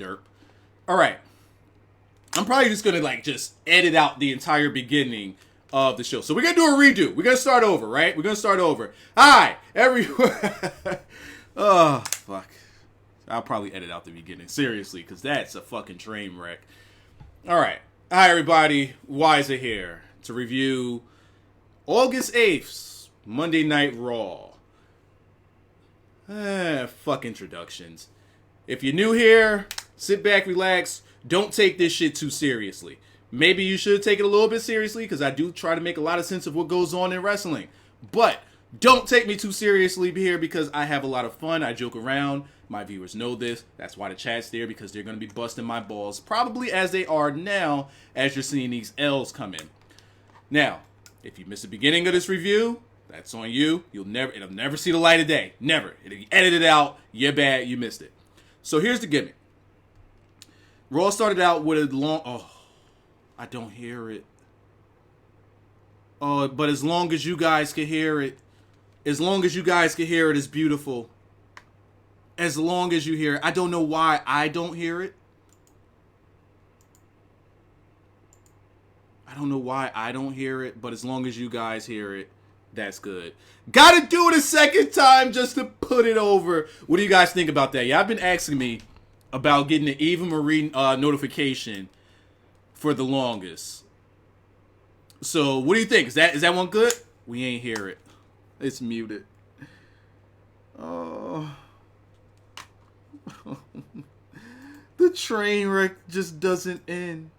Derp. All right. I'm probably just going to, like, just edit out the entire beginning of the show. So we're going to do a redo. We're going to start over, right? We're going to start over. Hi, everyone. Oh, fuck. I'll probably edit out the beginning. Seriously, because that's a fucking train wreck. All right. Hi, everybody. Wyzatv here to review August 8th, Monday Night Raw. Fuck introductions. If you're new here, sit back, relax. Don't take this shit too seriously. Maybe you should take it a little bit seriously, because I do try to make a lot of sense of what goes on in wrestling. But don't take me too seriously here, because I have a lot of fun. I joke around. My viewers know this. That's why the chat's there, because they're going to be busting my balls, probably as they are now, as you're seeing these L's come in. Now, if you missed the beginning of this review, that's on you. It'll never see the light of day. Never. It'll be edited out. You're bad. You missed it. So here's the gimmick. Raw started out with a long... Oh, I don't hear it. Oh, but as long as you guys can hear it, it's beautiful. As long as you hear it. I don't know why I don't hear it. But as long as you guys hear it, that's good. Gotta do it a second time just to put it over. What do you guys think about that? Yeah, I've been asking me about getting the Eva Marie notification for the longest. So, what do you think? Is that one good? We ain't hear it. It's muted. Oh. The train wreck just doesn't end.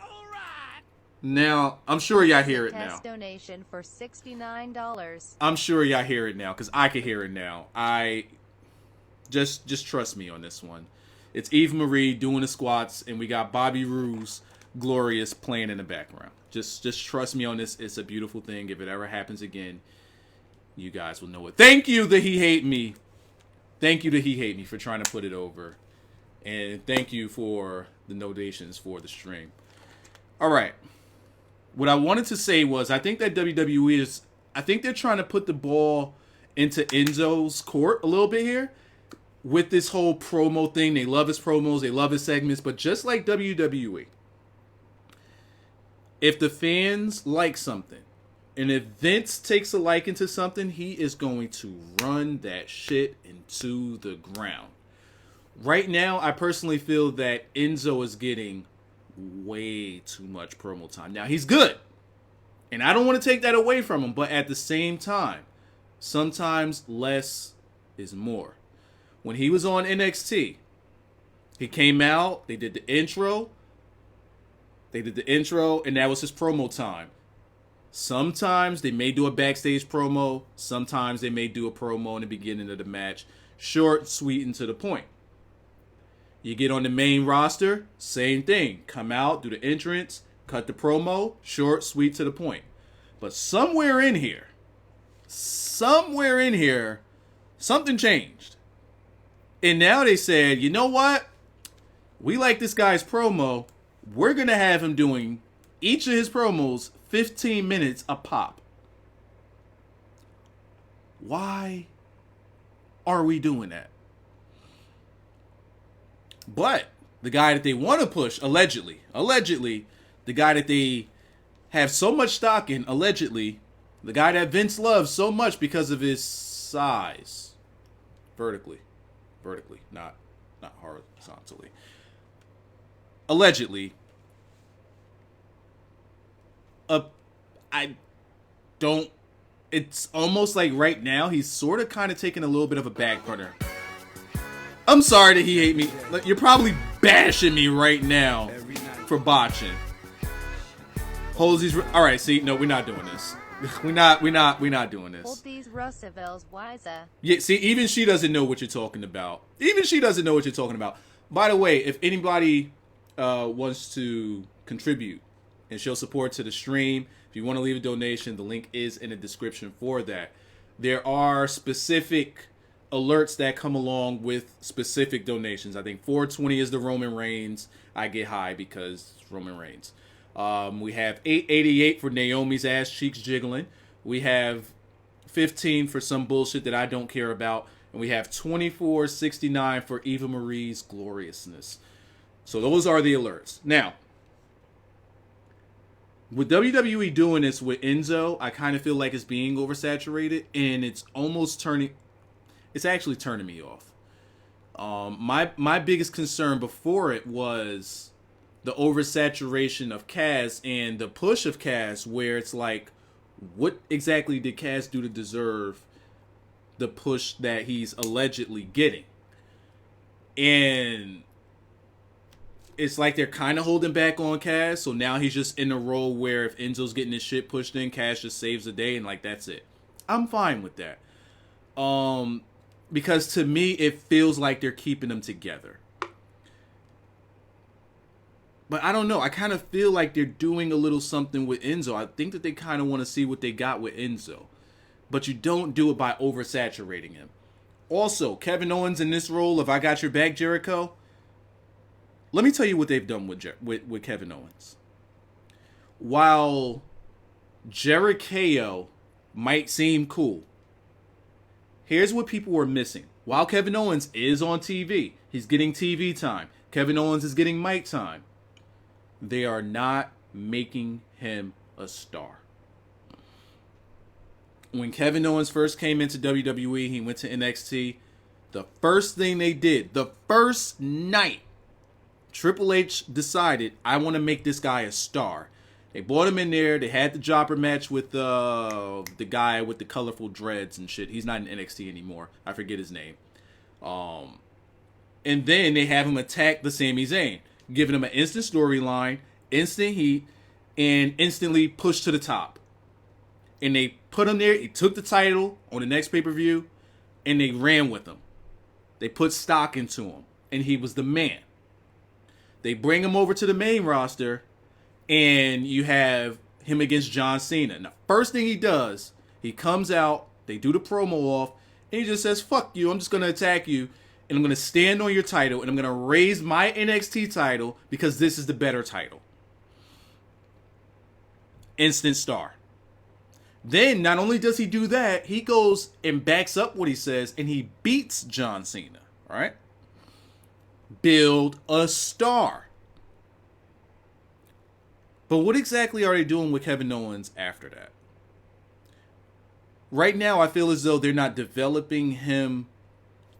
All right. Now, I'm sure y'all hear it now. Test donation for $69. I'm sure y'all hear it now, because I can hear it now. Just trust me on this one. It's Eva Marie doing the squats, and we got Bobby Roode's Glorious playing in the background. Just trust me on this. It's a beautiful thing. If it ever happens again, you guys will know it. Thank you that he hate me. Thank you that he hate me for trying to put it over. And thank you for the donations for the stream. All right. What I wanted to say was, I think that WWE I think they're trying to put the ball into Enzo's court a little bit here with this whole promo thing. They love his promos. They love his segments. But just like WWE, if the fans like something, and if Vince takes a liking to something, he is going to run that shit into the ground. Right now, I personally feel that Enzo is getting way too much promo time. Now, he's good, and I don't want to take that away from him, but at the same time, sometimes less is more. When he was on NXT, he came out, they did the intro, and that was his promo time. Sometimes they may do a backstage promo. Sometimes they may do a promo in the beginning of the match. Short, sweet, and to the point. You get on the main roster, same thing. Come out, do the entrance, cut the promo, short, sweet, to the point. But somewhere in here, something changed. And now they said, you know what? We like this guy's promo. We're going to have him doing each of his promos 15 minutes a pop. Why are we doing that? But the guy that they want to push, allegedly, the guy that they have so much stock in, allegedly, the guy that Vince loves so much because of his size, vertically, not horizontally. Allegedly, it's almost like right now he's sort of kind of taking a little bit of a back burner. I'm sorry that he hate me. You're probably bashing me right now for botching. Hold these. All right, see, no, we're not doing this. We're not doing this. Hold these Rusev'S, Wyzatv. Yeah, see, even she doesn't know what you're talking about. By the way, if anybody wants to contribute and show support to the stream, if you want to leave a donation, the link is in the description for that. There are specific alerts that come along with specific donations. I think 420 is the Roman Reigns. I get high because it's Roman Reigns. We have 888 for Naomi's ass cheeks jiggling. We have 15 for some bullshit that I don't care about. And we have 24.69 for Eva Marie's Gloriousness. So those are the alerts. Now, with WWE doing this with Enzo, I kind of feel like it's being oversaturated, and it's actually turning me off. My biggest concern before it was the oversaturation of Cass and the push of Cass, where it's like, what exactly did Cass do to deserve the push that he's allegedly getting? And it's like they're kind of holding back on Cass, so now he's just in a role where if Enzo's getting his shit pushed in, Cass just saves the day, and like that's it. I'm fine with that. Because to me, it feels like they're keeping them together. But I don't know. I kind of feel like they're doing a little something with Enzo. I think that they kind of want to see what they got with Enzo. But you don't do it by oversaturating him. Also, Kevin Owens in this role of I Got Your Back, Jericho. Let me tell you what they've done with Kevin Owens. While Jericho might seem cool, here's what people were missing. While Kevin Owens is on TV, he's getting TV time. Kevin Owens is getting mic time. They are not making him a star. When Kevin Owens first came into WWE, he went to NXT. The first thing they did, the first night, Triple H decided, I want to make this guy a star. They brought him in there. They had the jobber match with the guy with the colorful dreads and shit. He's not in NXT anymore. I forget his name. And then they have him attack the Sami Zayn, giving him an instant storyline, instant heat, and instantly pushed to the top. And they put him there. He took the title on the next pay-per-view, and they ran with him. They put stock into him, and he was the man. They bring him over to the main roster, and you have him against John Cena. Now, first thing he does, he comes out, they do the promo off, and he just says, fuck you, I'm just going to attack you, and I'm going to stand on your title, and I'm going to raise my NXT title because this is the better title. Instant star. Then, not only does he do that, he goes and backs up what he says, and he beats John Cena. All right? Build a star. But what exactly are they doing with Kevin Owens after that? Right now, I feel as though they're not developing him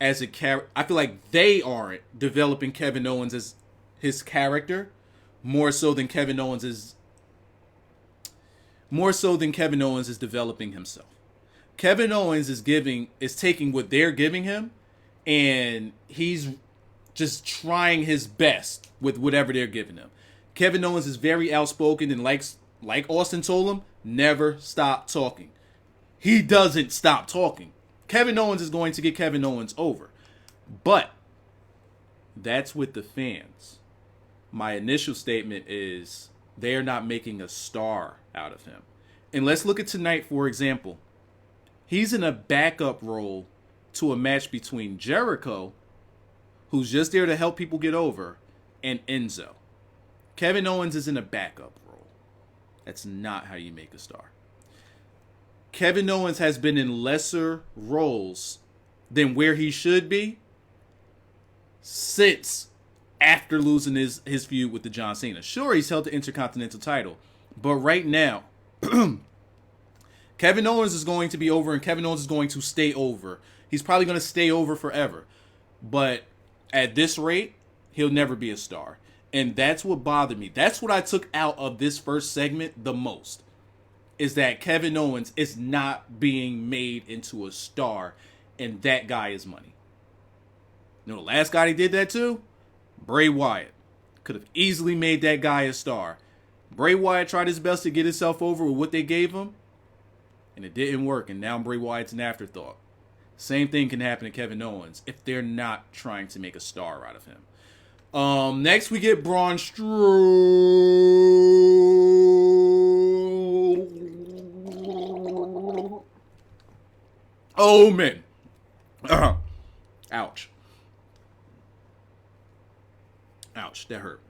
as a character. I feel like they aren't developing Kevin Owens as his character more so than Kevin Owens is developing himself. Kevin Owens is taking what they're giving him, and he's just trying his best with whatever they're giving him. Kevin Owens is very outspoken and like Austin told him, never stop talking. He doesn't stop talking. Kevin Owens is going to get Kevin Owens over. But that's with the fans. My initial statement is they are not making a star out of him. And let's look at tonight, for example. He's in a backup role to a match between Jericho, who's just there to help people get over, and Enzo. Kevin Owens is in a backup role. That's not how you make a star. Kevin Owens has been in lesser roles than where he should be since after losing his feud with the John Cena. Sure, he's held the Intercontinental title, but right now, Kevin Owens is going to be over, and Kevin Owens is going to stay over. He's probably going to stay over forever. But at this rate, he'll never be a star. And that's what bothered me. That's what I took out of this first segment the most. Is that Kevin Owens is not being made into a star. And that guy is money. You know the last guy he did that to? Bray Wyatt. Could have easily made that guy a star. Bray Wyatt tried his best to get himself over with what they gave him. And it didn't work. And now Bray Wyatt's an afterthought. Same thing can happen to Kevin Owens if they're not trying to make a star out of him. Next we get Braun Strowman. Oh, man. Ouch. Ouch, that hurt.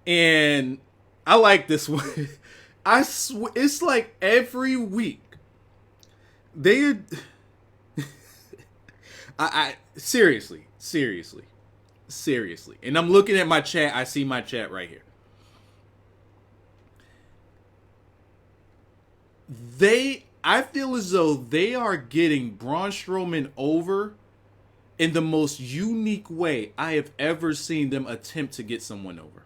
And I like this one. It's like every week. I seriously. And I'm looking at my chat. I see my chat right here. I feel as though they are getting Braun Strowman over in the most unique way I have ever seen them attempt to get someone over.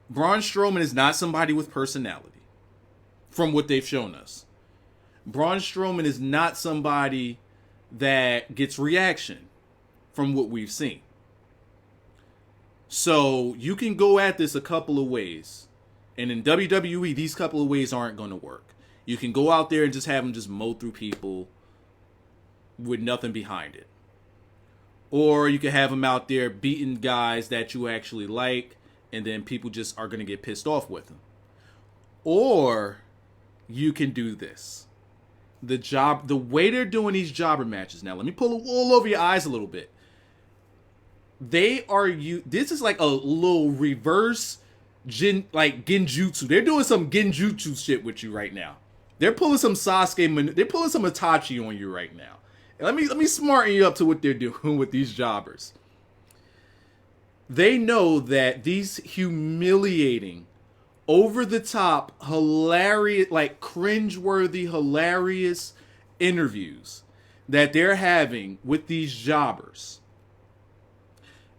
Braun Strowman is not somebody with personality, from what they've shown us. Braun Strowman is not somebody that gets reaction, from what we've seen. So you can go at this a couple of ways. And in WWE, these couple of ways aren't going to work. You can go out there and just have them just mow through people with nothing behind it. Or you can have them out there beating guys that you actually like, and then people just are going to get pissed off with them. Or you can do this. The way they're doing these jobber matches now, let me pull the wool over your eyes a little bit. This is like a little reverse genjutsu. They're doing some genjutsu shit with you right now. They're pulling some Sasuke, they're pulling some Itachi on you right now. Let me smarten you up to what they're doing with these jobbers. They know that these humiliating, over the top, hilarious, like cringeworthy, hilarious interviews that they're having with these jobbers,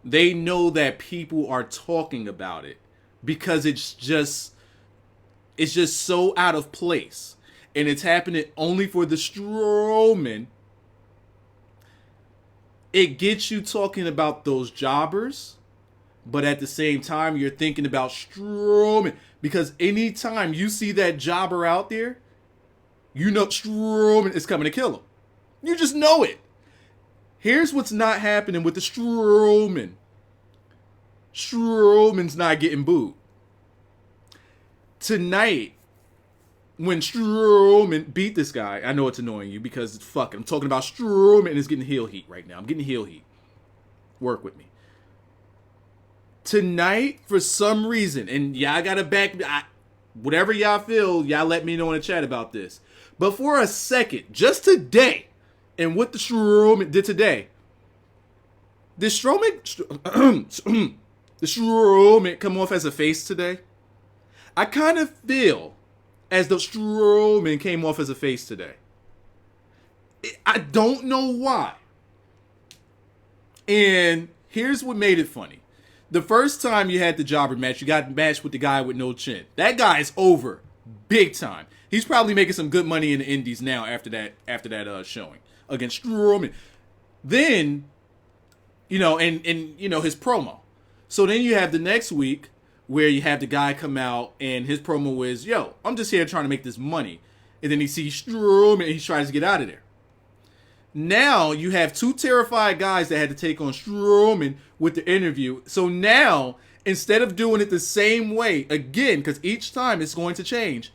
they know that people are talking about it because it's just so out of place. And it's happening only for the Strowman. It gets you talking about those jobbers, but at the same time, you're thinking about Strowman. Because anytime you see that jobber out there, you know Strowman is coming to kill him. You just know it. Here's what's not happening with the Strowman. Strowman's not getting booed. Tonight, when Strowman beat this guy, I know it's annoying you because it's fucking. I'm talking about Strowman and it's getting heel heat right now. I'm getting heel heat. Work with me. Tonight, for some reason, and y'all gotta whatever y'all feel, y'all let me know in the chat about this. But for a second, just today, and what the Strowman did today, did Strowman come off as a face today? I kind of feel as though Strowman came off as a face today. I don't know why. And here's what made it funny. The first time you had the jobber match, you got matched with the guy with no chin. That guy is over big time. He's probably making some good money in the indies now after that showing against Strowman. Then, and his promo. So then you have the next week where you have the guy come out and his promo is, yo, I'm just here trying to make this money. And then he sees Strowman and he tries to get out of there. Now you have two terrified guys that had to take on Strowman with the interview. So now, instead of doing it the same way, again, because each time it's going to change,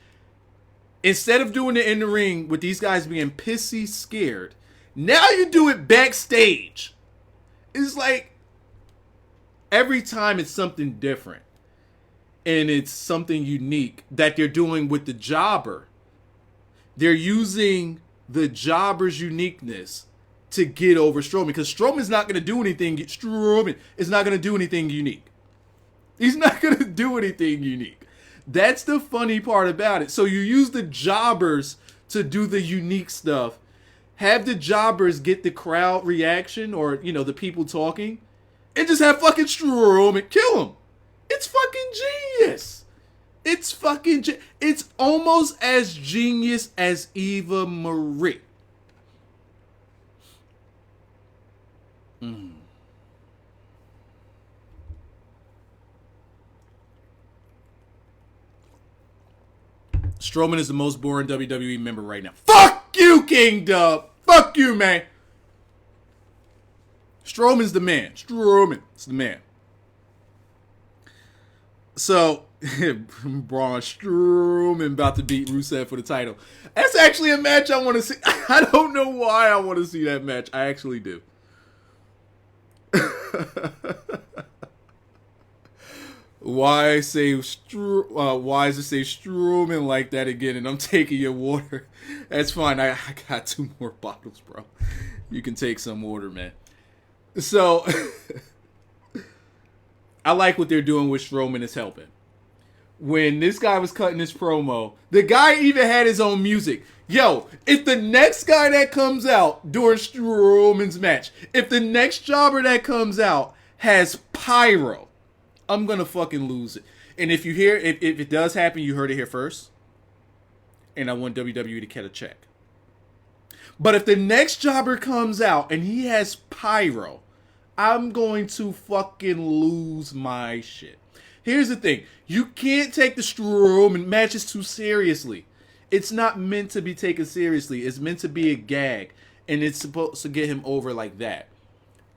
instead of doing it in the ring with these guys being pissy scared, now you do it backstage. It's like every time it's something different. And it's something unique that they're doing with the jobber. They're using the jobber's uniqueness to get over Strowman. Because Strowman's not going to do anything. Strowman is not going to do anything unique. He's not going to do anything unique. That's the funny part about it. So you use the jobbers to do the unique stuff. Have the jobbers get the crowd reaction or, the people talking. And just have fucking Strowman kill him. It's fucking genius. It's almost as genius as Eva Marie. Strowman is the most boring WWE member right now. Fuck you, King Dub. Fuck you, man. Strowman's the man. Strowman's the man. So, Braun Strowman about to beat Rusev for the title. That's actually a match I want to see. I don't know why I want to see that match. I actually do. Why does it say Strowman like that again? And I'm taking your water. That's fine. I got 2 more bottles, bro. You can take some water, man. So, I like what they're doing with Strowman is helping. When this guy was cutting his promo, the guy even had his own music. Yo, if the next guy that comes out during Strowman's match, if the next jobber that comes out has pyro, I'm gonna fucking lose it. And if you hear, if it does happen, you heard it here first. And I want WWE to cut a check. But if the next jobber comes out and he has pyro, I'm going to fucking lose my shit. Here's the thing. You can't take the Strowman matches too seriously. It's not meant to be taken seriously. It's meant to be a gag. And it's supposed to get him over like that.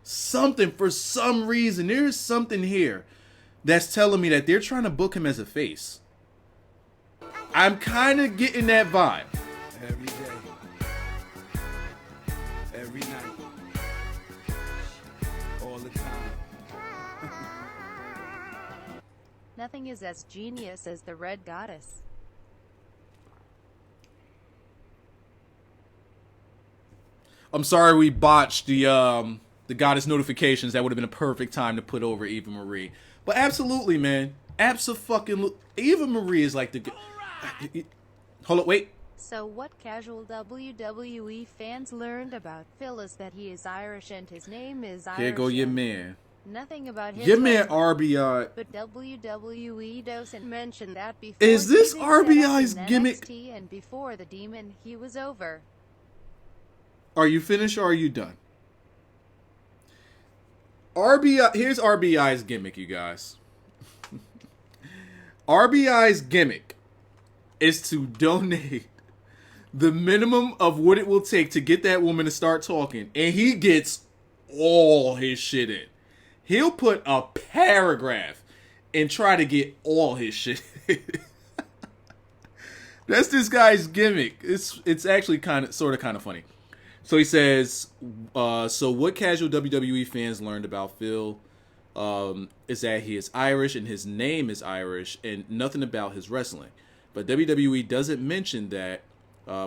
Something, for some reason, there's something here that's telling me that they're trying to book him as a face. I'm kind of getting that vibe. Every day. Every night. All the time. Nothing is as genius as the Red Goddess. I'm sorry we botched the goddess notifications. That would have been a perfect time to put over Eva Marie. But absolutely, man. Abso-fucking Eva Marie is like the... Hold up, wait. So what casual WWE fans learned about Phil is that he is Irish and his name is Irish. Here go your man. Nothing about his Your man husband. RBI. But WWE doesn't mention that before. Is this he was RBI's set up in gimmick? NXT, and before the demon, he was over. Are you finished or are you done? RBI, here's RBI's gimmick, you guys. RBI's gimmick is to donate the minimum of what it will take to get that woman to start talking, and he gets all his shit in. He'll put a paragraph and try to get all his shit in. That's this guy's gimmick. It's actually sort of funny. So he says, so what casual WWE fans learned about Phil is that he is Irish and his name is Irish and nothing about his wrestling. But WWE doesn't mention that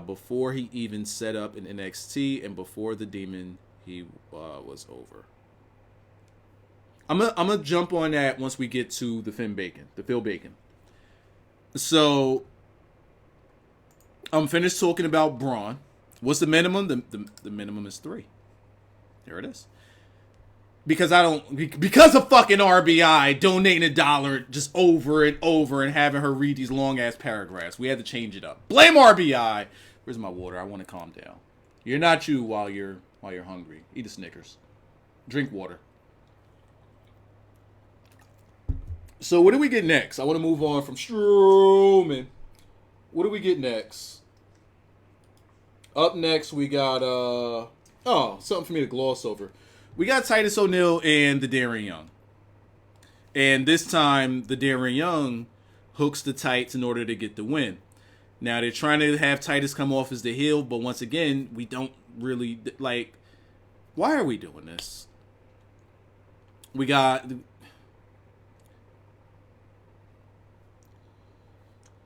before he even set up in NXT and before the demon, he was over. I'm gonna jump on that once we get to the Phil Bacon. So I'm finished talking about Braun. What's the minimum? The minimum is 3. There it is. Because of fucking RBI donating $1 just over and over and having her read these long ass paragraphs. We had to change it up. Blame RBI. Where's my water? I want to calm down. You're not you while you're hungry. Eat a Snickers. Drink water. So what do we get next? I want to move on from Strowman. What do we get next? Up next we got something for me to gloss over. We got Titus O'Neil and the Darren Young. And this time the Darren Young hooks the tights in order to get the win. Now they're trying to have Titus come off as the heel, but once again, we don't really like, why are we doing this? We got,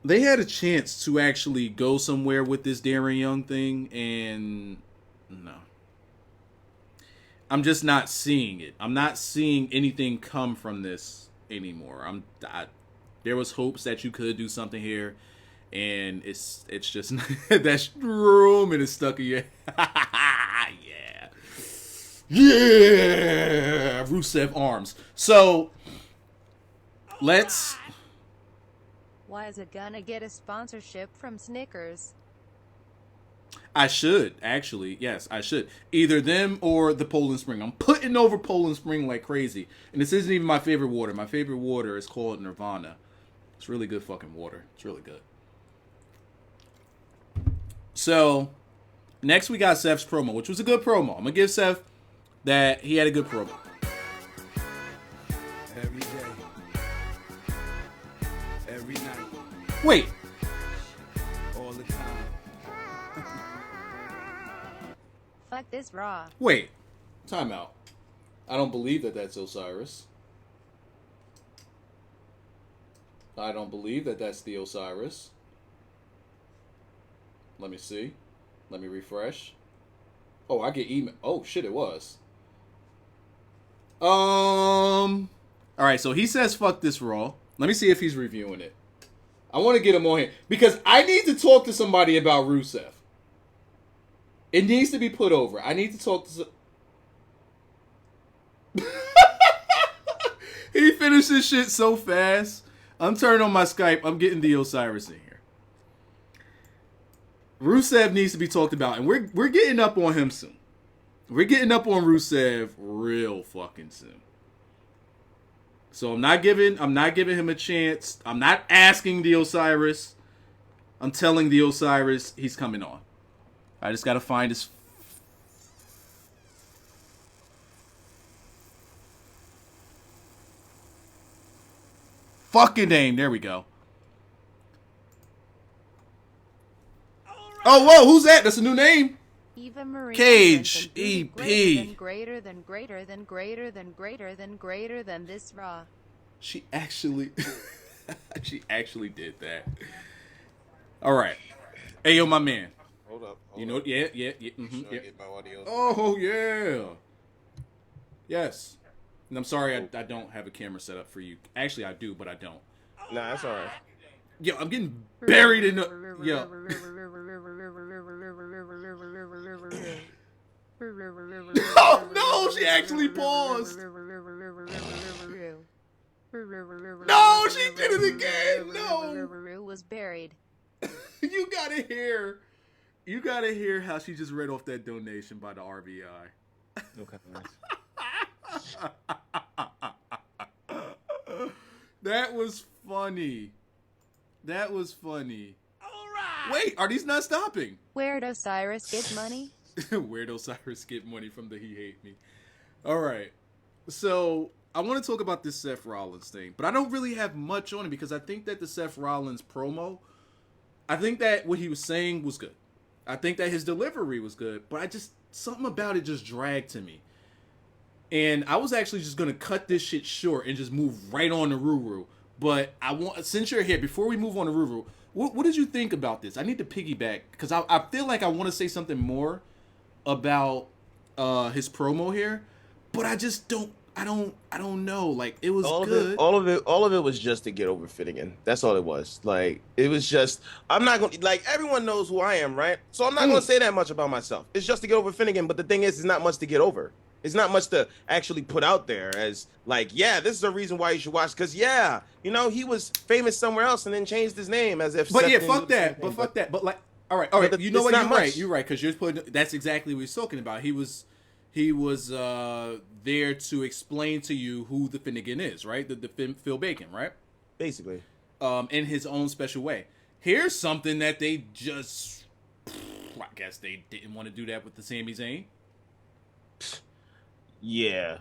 they had a chance to actually go somewhere with this Darren Young thing, and no. I'm just not seeing it. I'm not seeing anything come from this anymore. There was hopes that you could do something here, and it's just that Strowman is stuck in your yeah Rusev arms. So let's. Why is it gonna get a sponsorship from Snickers? I should, actually. Yes, I should. Either them or the Poland Spring. I'm putting over Poland Spring like crazy. And this isn't even my favorite water. My favorite water is called Nirvana. It's really good fucking water. It's really good. So, next we got Seth's promo, which was a good promo. I'm going to give Seth that he had a good promo. Every day. Every night. Wait. All the time. Fuck this Raw. Wait. Time out. I don't believe that that's Osiris. I don't believe that that's the Osiris. Let me see. Let me refresh. Oh, I get email. Oh shit, it was. All right, so he says fuck this Raw. Let me see if he's reviewing it. I want to get him on here because I need to talk to somebody about Rusev. It needs to be put over. I need to talk to. He finished this shit so fast. I'm turning on my Skype. I'm getting the Osiris in here. Rusev needs to be talked about, and we're getting up on him soon. We're getting up on Rusev real fucking soon. So I'm not giving him a chance. I'm not asking the Osiris. I'm telling the Osiris he's coming on. I just gotta find his fucking name. There we go. Oh, whoa, who's that? That's a new name. Eva Marie Cage, EP. EP. Greater than this Raw. She actually did that. All right. Hey, yo, my man. Hold up. You know, yeah. Mm-hmm, Yeah. Get my audio. Oh, yeah. Yes. And I'm sorry I don't have a camera set up for you. Actually, I do, but I don't. Nah, that's all right. Yo, I'm getting buried in the... Yo. Oh, no, she actually paused. No, she did it again. No. Was buried. You gotta hear how she just read off that donation by the RBI. Okay, nice. That was funny. All right. Wait, are these not stopping? Where'd Osiris get money? Where'd Osiris get money from the He Hate Me? All right. So I want to talk about this Seth Rollins thing, but I don't really have much on it because I think that the Seth Rollins promo, I think that what he was saying was good. I think that his delivery was good, but something about it just dragged to me. And I was actually just going to cut this shit short and just move right on to Ruru. But since you're here, before we move on to Ruru, what did you think about this? I need to piggyback because I feel like I want to say something more about his promo here, but I just don't know. Like, it was good. All of it was just to get over Finnegan. That's all it was. Like, it was just, I'm not going to, like, everyone knows who I am, right? So I'm not going to say that much about myself. It's just to get over Finnegan, but the thing is, it's not much to get over. It's not much to actually put out there as, like, yeah, this is a reason why you should watch. Because, yeah, you know, he was famous somewhere else and then changed his name as if... But yeah, fuck that. But, like, all right. You know what? You're right. Because you're putting... That's exactly what he's talking about. He was there to explain to you who the Finnegan is, right? The Phil Bacon, right? Basically. In his own special way. Here's something that they just... I guess they didn't want to do that with the Sami Zayn. Yeah.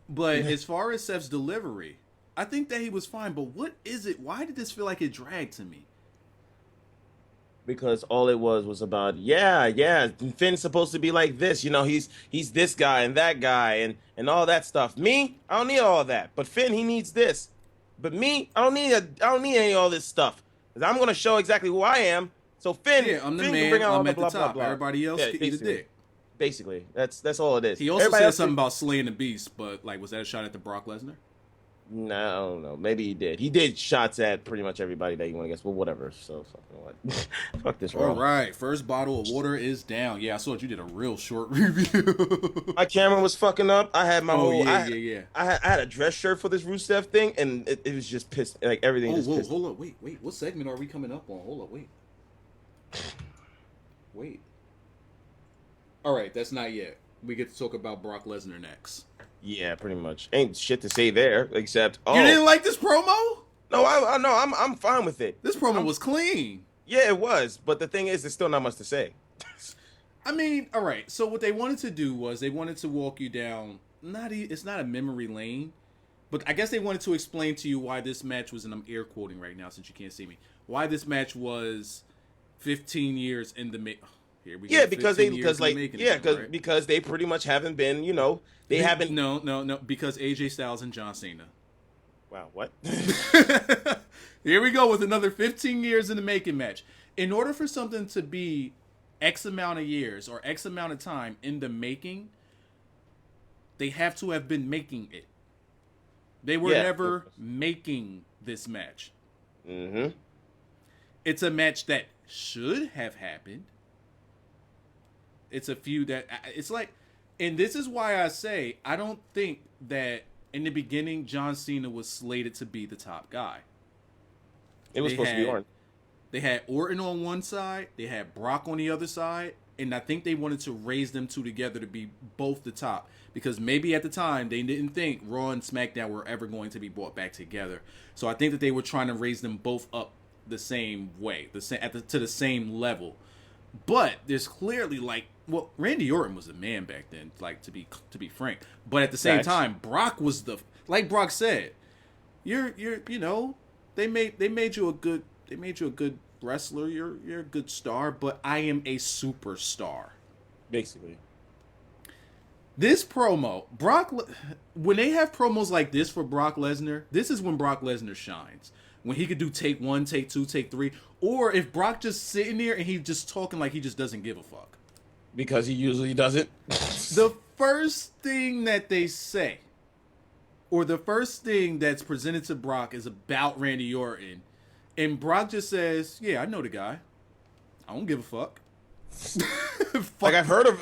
But as far as Seth's delivery, I think that he was fine. But what is it? Why did this feel like it dragged to me? Because all it was about, yeah, Finn's supposed to be like this. You know, he's this guy and that guy and all that stuff. Me, I don't need all that. But Finn, he needs this. But me, I don't need any of all this stuff. Because I'm going to show exactly who I am. So Finn, I'm the Finn man. can bring out all I'm the at blah, the top. blah, blah. Everybody else can eat a dick. Basically, that's all it is. He also Everybody said else something about slaying the beast, but like, was that a shot at the Brock Lesnar? No, I don't know. Maybe he did. He did shots at pretty much everybody that you want to guess, but whatever. So fucking what? Fuck this. All right, first bottle of water is down. Yeah, I saw that you did a real short review. My camera was fucking up. I had my whole. Yeah. I had a dress shirt for this Rusev thing, and it was just pissed. Like everything. Pissed. Hold up, wait. What segment are we coming up on? Hold up, wait. All right, that's not yet. We get to talk about Brock Lesnar next. Yeah, pretty much. Ain't shit to say there except. You didn't like this promo? No, I know. I'm fine with it. This promo was clean. Yeah, it was. But the thing is, there's still not much to say. I mean, all right. So what they wanted to do was they wanted to walk you down. It's not a memory lane, but I guess they wanted to explain to you why this match was, and I'm air quoting right now since you can't see me. Why this match was 15 years in the Here we go. Because they pretty much haven't been, you know, they haven't. No, because AJ Styles and John Cena. Wow, what? Here we go with another 15 years in the making match. In order for something to be X amount of years or X amount of time in the making, they have to have been making it. They were never making this match. Mm-hmm. It's a match that should have happened. It's a feud that it's like, and this is why I say I don't think that in the beginning John Cena was slated to be the top guy. It was supposed to be Orton. They had Orton on one side, they had Brock on the other side, and I think they wanted to raise them two together to be both the top. Because maybe at the time, they didn't think Raw and SmackDown were ever going to be brought back together. So I think that they were trying to raise them both up the same way, to the same level. But there's clearly well, Randy Orton was a man back then, to be frank. But at the same time, Brock was like Brock said, you're they made you a good wrestler. You're a good star, but I am a superstar. Basically. This promo, when they have promos like this for Brock Lesnar, this is when Brock Lesnar shines. When he could do take 1, take 2, take 3, or if Brock just sitting there and he's just talking like he just doesn't give a fuck. Because he usually doesn't. The first thing that they say, or the first thing that's presented to Brock is about Randy Orton, and Brock just says, "Yeah, I know the guy. I don't give a fuck." I've heard of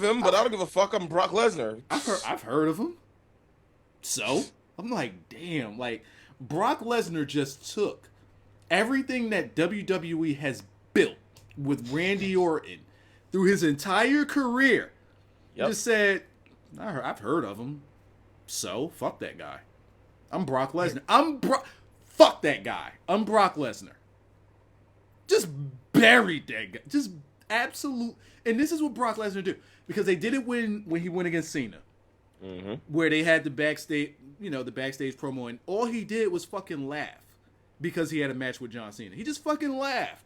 him, but I don't give a fuck. I'm Brock Lesnar. I've heard of him. So I'm like, damn, Brock Lesnar just took everything that WWE has built with Randy Orton through his entire career. Just said, I've heard of him. So fuck that guy. I'm Brock Lesnar. Fuck that guy. I'm Brock Lesnar. Just buried that guy. Just absolute. And this is what Brock Lesnar do, because they did it when he went against Cena, where they had the backstage promo, and all he did was fucking laugh because he had a match with John Cena. He just fucking laughed.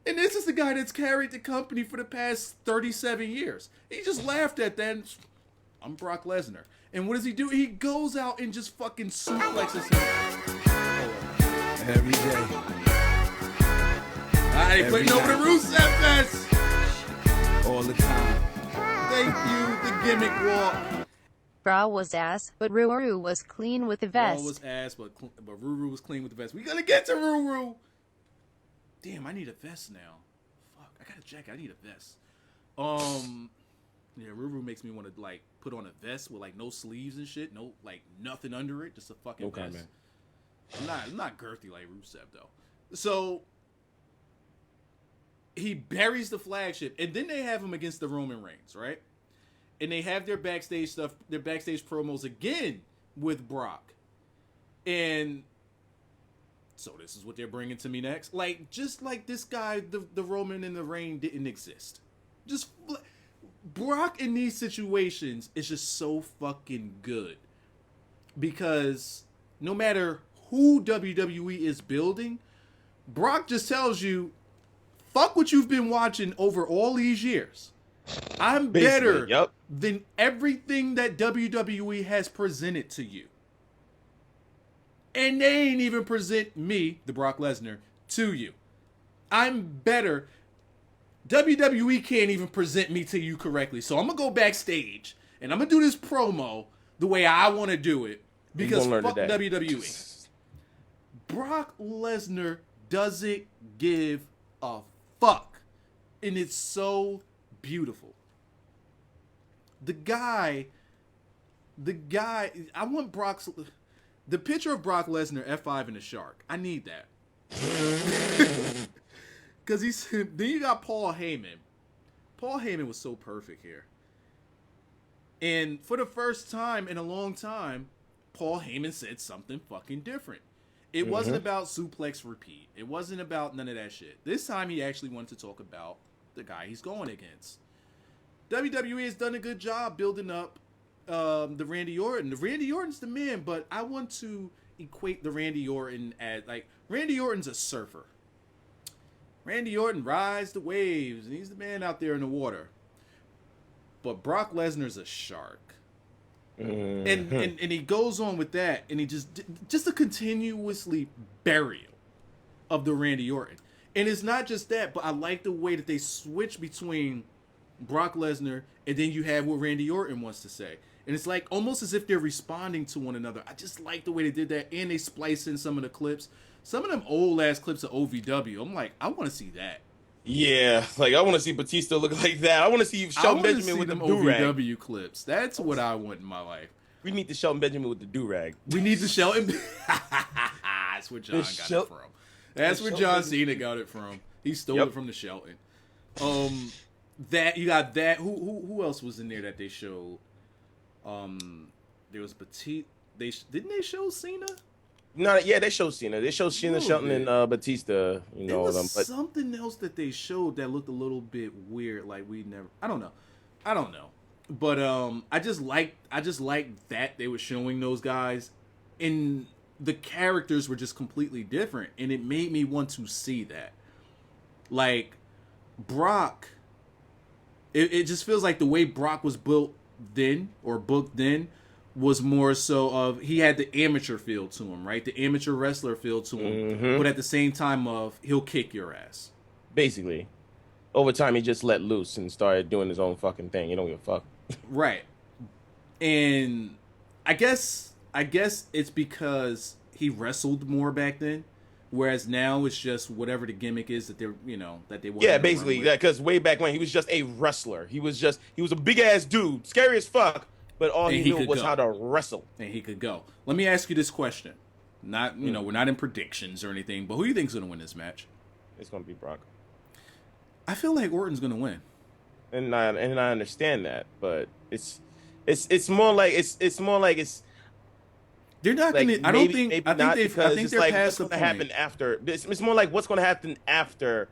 And this is the guy that's carried the company for the past 37 years. He just laughed at that. I'm Brock Lesnar. And what does he do? He goes out and just fucking suplexes him. Every day. I ain't putting over the Rusev'S. All the time. Thank you, the gimmick walk. Bra was ass, but Ruru was clean with the vest. Bra was ass, but Ruru was clean with the vest. We gotta get to Ruru. Damn, I need a vest now. Fuck, I got a jacket. I need a vest. Yeah, Ruru makes me want to put on a vest with no sleeves and shit. No, nothing under it. Just a fucking vest. Man. I'm not girthy like Rusev though. So he buries the flagship, and then they have him against the Roman Reigns, right? And they have their backstage stuff, their backstage promos again with Brock. And so this is what they're bringing to me next. Just like this guy, the Roman in the Reign didn't exist. Just Brock in these situations is just so fucking good. Because no matter who WWE is building, Brock just tells you, fuck what you've been watching over all these years. I'm better than everything that WWE has presented to you. And they ain't even present me, the Brock Lesnar, to you. I'm better. WWE can't even present me to you correctly. So I'm going to go backstage and I'm going to do this promo the way I want to do it. Because fuck WWE. Brock Lesnar doesn't give a fuck. And it's so beautiful. The guy, I want the picture of Brock Lesnar F5 and the shark. I need that. Because then you got Paul Heyman. Paul Heyman was so perfect here. And for the first time in a long time, Paul Heyman said something fucking different. It wasn't about suplex repeat. It wasn't about none of that shit. This time he actually wanted to talk about the guy he's going against. WWE has done a good job building up the Randy Orton. The Randy Orton's the man, but I want to equate the Randy Orton as Randy Orton's a surfer. Randy Orton rides the waves, and he's the man out there in the water. But Brock Lesnar's a shark. And he goes on with that, and he just a continuously burial of the Randy Orton. And it's not just that, but I like the way that they switch between Brock Lesnar and then you have what Randy Orton wants to say. And it's like almost as if they're responding to one another. I just like the way they did that. And they splice in some of the clips. Some of them old ass clips of OVW. I'm like, I want to see that. Yeah, like I want to see Batista look like that. I want to see Shelton Benjamin with the do-rag. OVW clips. That's what I want in my life. We need the Shelton Benjamin with the do-rag. We need the Shelton. That's where John got it from. That's where John Cena got it from. He stole it from the Shelton. That you got that. Who else was in there that they showed? There was Batista. Didn't they show Cena? No, yeah, they showed Cena. They showed Cena, Shelton, and Batista. You know, there was something else that they showed that looked a little bit weird. Like we never. I don't know. But I just like that they were showing those guys, and the characters were just completely different, and it made me want to see that. Like Brock, it just feels like the way Brock was built then or booked then was more so of he had the amateur feel to him, right? The amateur wrestler feel to him, but at the same time of he'll kick your ass. Basically, over time he just let loose and started doing his own fucking thing. He don't give a fuck. Right. And I guess it's because he wrestled more back then, whereas now it's just whatever the gimmick is that they're, that they want. Yeah, basically, because way back when he was just a wrestler. He was a big ass dude, scary as fuck. But all he knew was how to wrestle. And he could go. Let me ask you this question. Not, we're not in predictions or anything, but who do you think's going to win this match? It's going to be Brock. I feel like Orton's going to win. And I understand that, but it's more like it's they're not like going to. I think they're past the point. Happen after. It's more like what's going to happen after.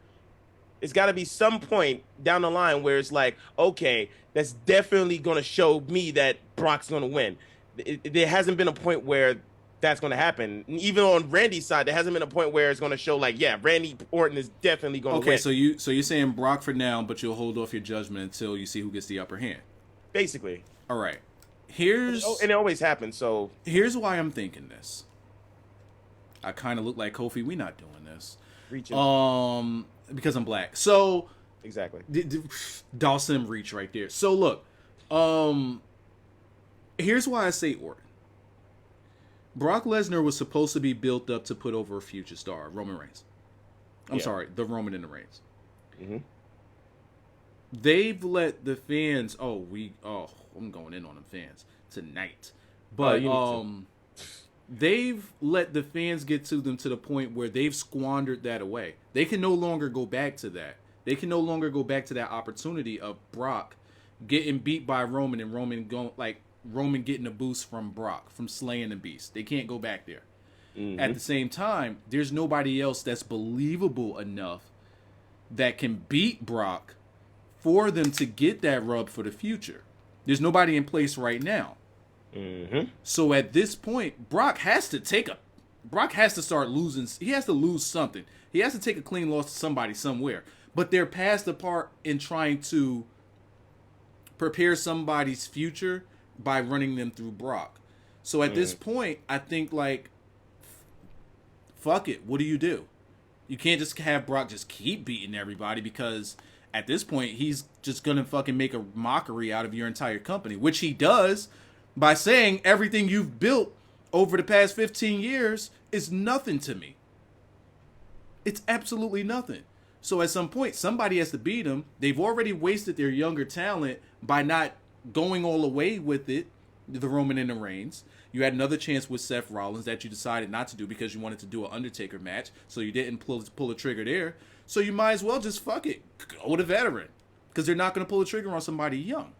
It's got to be some point down the line where it's like, okay, that's definitely going to show me that Brock's going to win. There hasn't been a point where that's going to happen. Even on Randy's side, there hasn't been a point where it's going to show like, yeah, Randy Orton is definitely going to win. Okay, so you're saying Brock for now, but you'll hold off your judgment until you see who gets the upper hand. Basically. All right. And it always happens, so. Here's why I'm thinking this. I kind of look like Kofi. We not doing this. Reaching. Because I'm black. So exactly. Dawson reach right there. So look, here's why I say Orton. Brock Lesnar was supposed to be built up to put over a future star, Roman Reigns. I'm sorry, the Roman and the Reigns. Mm-hmm. They've let the fans. I'm going in on them fans tonight. But they've let the fans get to them to the point where they've squandered that away. They can no longer go back to that. They can no longer go back to that opportunity of Brock getting beat by Roman and Roman getting a boost from Brock, from slaying the beast. They can't go back there. Mm-hmm. At the same time, there's nobody else that's believable enough that can beat Brock for them to get that rub for the future. There's nobody in place right now. Mm-hmm. So at this point, Brock has to start losing. He has to lose something. He has to take a clean loss to somebody somewhere. But they're past the part in trying to prepare somebody's future by running them through Brock. So at this point, I think like, fuck it. What do? You can't just have Brock just keep beating everybody because at this point, he's just going to fucking make a mockery out of your entire company, which he does by saying everything you've built over the past 15 years is nothing to me. It's absolutely nothing. So at some point, somebody has to beat him. They've already wasted their younger talent by not going all the way with it, the Roman and the Reigns. You had another chance with Seth Rollins that you decided not to do because you wanted to do an Undertaker match, so you didn't pull a trigger there. So you might as well just fuck it. Go with a veteran. Because they're not going to pull a trigger on somebody young.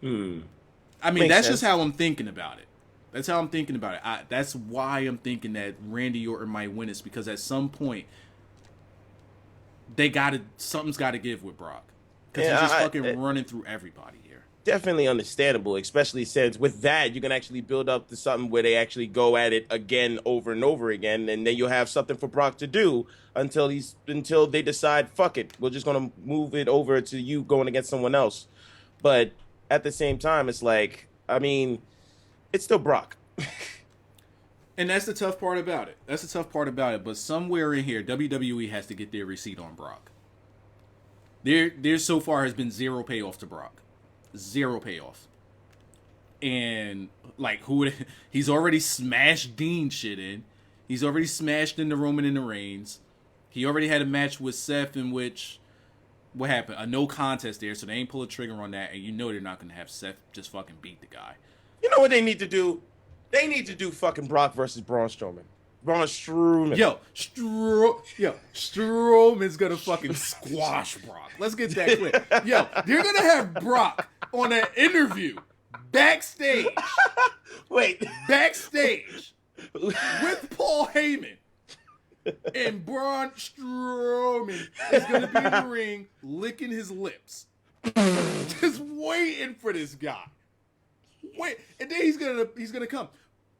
I mean, that's just how I'm thinking about it. That's how I'm thinking about it. That's why I'm thinking that Randy Orton might win this, because at some point something's got to give with Brock, because he's just fucking running through everybody here. Definitely understandable, especially since with that you can actually build up to something where they actually go at it again over and over again, and then you'll have something for Brock to do until they decide, fuck it, we're just gonna move it over to you going against someone else. But at the same time, it's like, I mean, it's still Brock. And that's the tough part about it. But somewhere in here, WWE has to get their receipt on Brock. There so far has been zero payoff to Brock. Zero payoff. And, like, he's already smashed Dean shit in. He's already smashed into Roman and the Reigns. He already had a match with Seth in which, what happened? A no contest there, so they ain't pull a trigger on that, and you know they're not going to have Seth just fucking beat the guy. You know what they need to do? They need to do fucking Brock versus Braun Strowman. Braun Strowman. Strowman's gonna fucking squash Brock. Let's get that clear. Yo, they're gonna have Brock on an interview backstage. Backstage with Paul Heyman. And Braun Strowman is gonna be in the ring licking his lips. Just waiting for this guy. And then he's gonna come.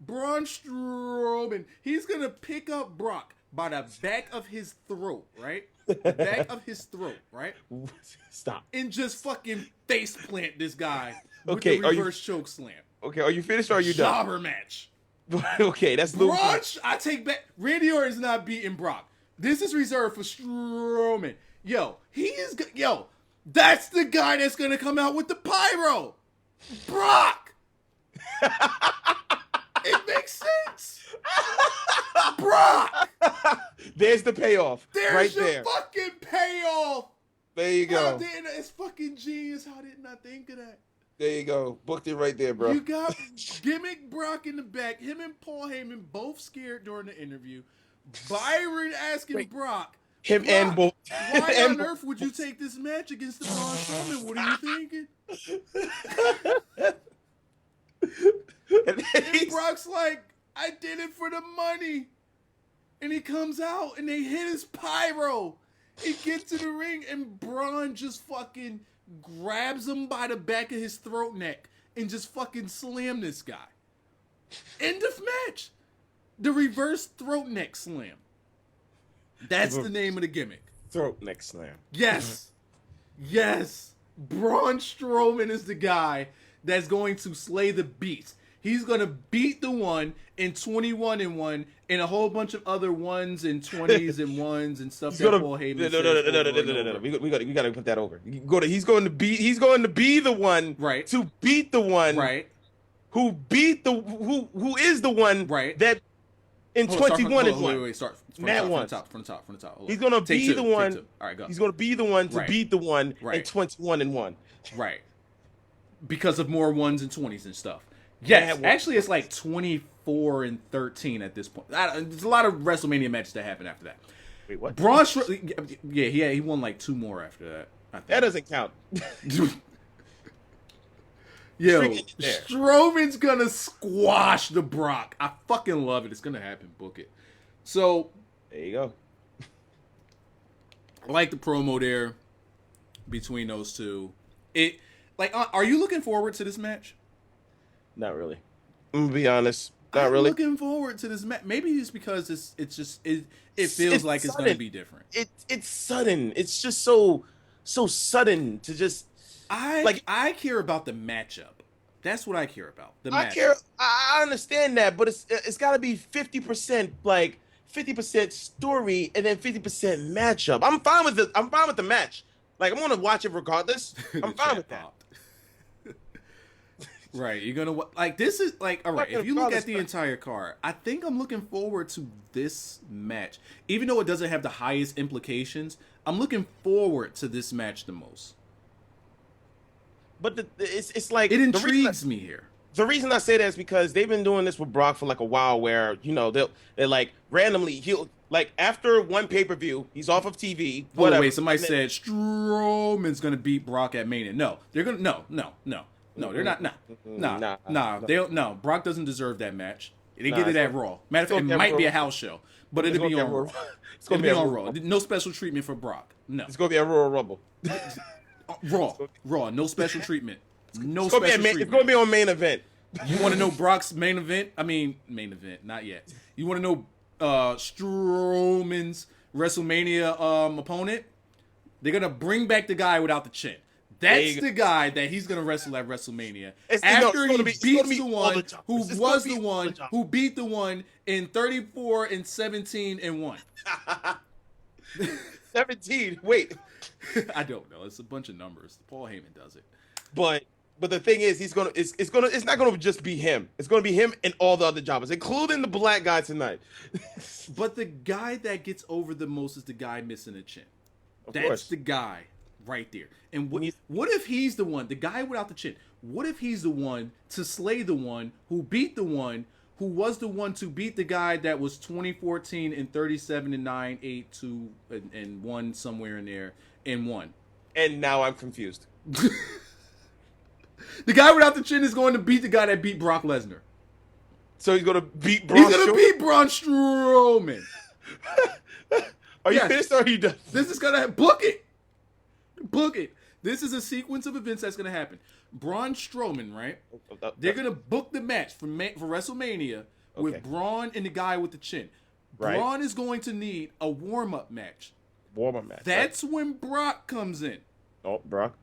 Braun Strowman, he's gonna pick up Brock by the back of his throat, right? The back of his throat, right? Stop. And just fucking face plant this guy with Okay, the reverse choke slam. Okay, are you finished or are you done? Jobber match. Okay, that's Braun. I take back. Randy Orton's not beating Brock. This is reserved for Strowman. Yo, that's the guy that's gonna come out with the pyro. Brock. It makes sense. Brock. There's the payoff. There's right your there. fucking payoff. There you go. It's fucking genius. How didn't I think of that? There you go. Booked it right there, bro. You got gimmick Brock in the back. Him and Paul Heyman both scared during the interview. Byron asking Brock. Him Brock, and both. Why on earth would you take this match against the Braun Strowman? What are you thinking? And Brock's like, I did it for the money. And he comes out and they hit his pyro. He gets to the ring and Braun just fucking grabs him by the back of his throat neck and just fucking slam this guy. End of match. The reverse throat neck slam. That's the name of the gimmick. Throat neck slam. Yes. Yes. Braun Strowman is the guy that's going to slay the beast. He's going to beat the one in 21-1 and a whole bunch of other ones and 20s and ones and stuff that Paul Heyman No. We got to put that over. He's going to be the one right. to beat the one right. who is the one right. that in 21-1. Wait. Start from the top. He's going to be the one. All right, go. He's going to be the one to beat the one in 21-1. Right. Because of more ones and 20s and stuff. Yes, actually, it's like 24-13 at this point. There's a lot of WrestleMania matches that happen after that. Wait, what? Braun Strowman, he won like 2 more after that. I think. That doesn't count. Yo, Strowman's gonna squash the Brock. I fucking love it. It's gonna happen. Book it. So there you go. I like the promo there between those two. Are you looking forward to this match? Not really. I'm gonna be honest. Not really. Looking forward to this match. Maybe it's because it feels like it's gonna be different. It's sudden. It's just so sudden to just. I care about the matchup. That's what I care about. I understand that, but it's got to be 50% 50% story and then 50% matchup. I'm fine with the match. Like, I'm gonna watch it regardless. I'm fine with that. Right, you're gonna this is all right. If you look at the entire card, I think I'm looking forward to this match, even though it doesn't have the highest implications. I'm looking forward to this match the most. But it's like it intrigues me here. The reason I say that is because they've been doing this with Brock for like a while, where they're like randomly after one pay-per-view he's off of TV. Whatever. Wait, somebody said Strowman's gonna beat Brock at Mania. No, they're gonna no, they're not. No. Brock doesn't deserve that match. They get it at Raw. Matter of fact, it might be a house show, but it'll be on Raw. It's gonna be on Raw. No special treatment for Brock. No, it's gonna be a Royal Rumble. Raw. No special treatment. It's gonna be on main event. You want to know Brock's main event? I mean, main event, not yet. You want to know Strowman's WrestleMania opponent? They're gonna bring back the guy without the chin. That's the guy that he's gonna wrestle at WrestleMania. It's After gonna he be beats the all one the jobbers. who It's was gonna the be all one the who beat the one in 34 and 17 and 1. 17. Wait, I don't know. It's a bunch of numbers. Paul Heyman does it. but the thing is, it's not gonna just be him. It's gonna be him and all the other jobbers, including the black guy tonight. But the guy that gets over the most is the guy missing a chin. Of That's course. the guy right there. And what if he's the one, the guy without the chin? What if he's the one to slay the one who beat the one who was the one to beat the guy that was 2014 and 37 and 9, 8, 2 and 1 somewhere in there and 1? And now I'm confused. The guy without the chin is going to beat the guy that beat Brock Lesnar. So he's gonna beat Braun. He's going to beat Braun Strowman. Are you Yes. finished or are you done? This is going to book it. Book it. This is a sequence of events that's going to happen. Braun Strowman, right? They're going to book the match for WrestleMania with Okay. Braun and the guy with the chin. Right. Braun is going to need a warm-up match. Warm-up match. That's when Brock comes in, right? Oh, Brock.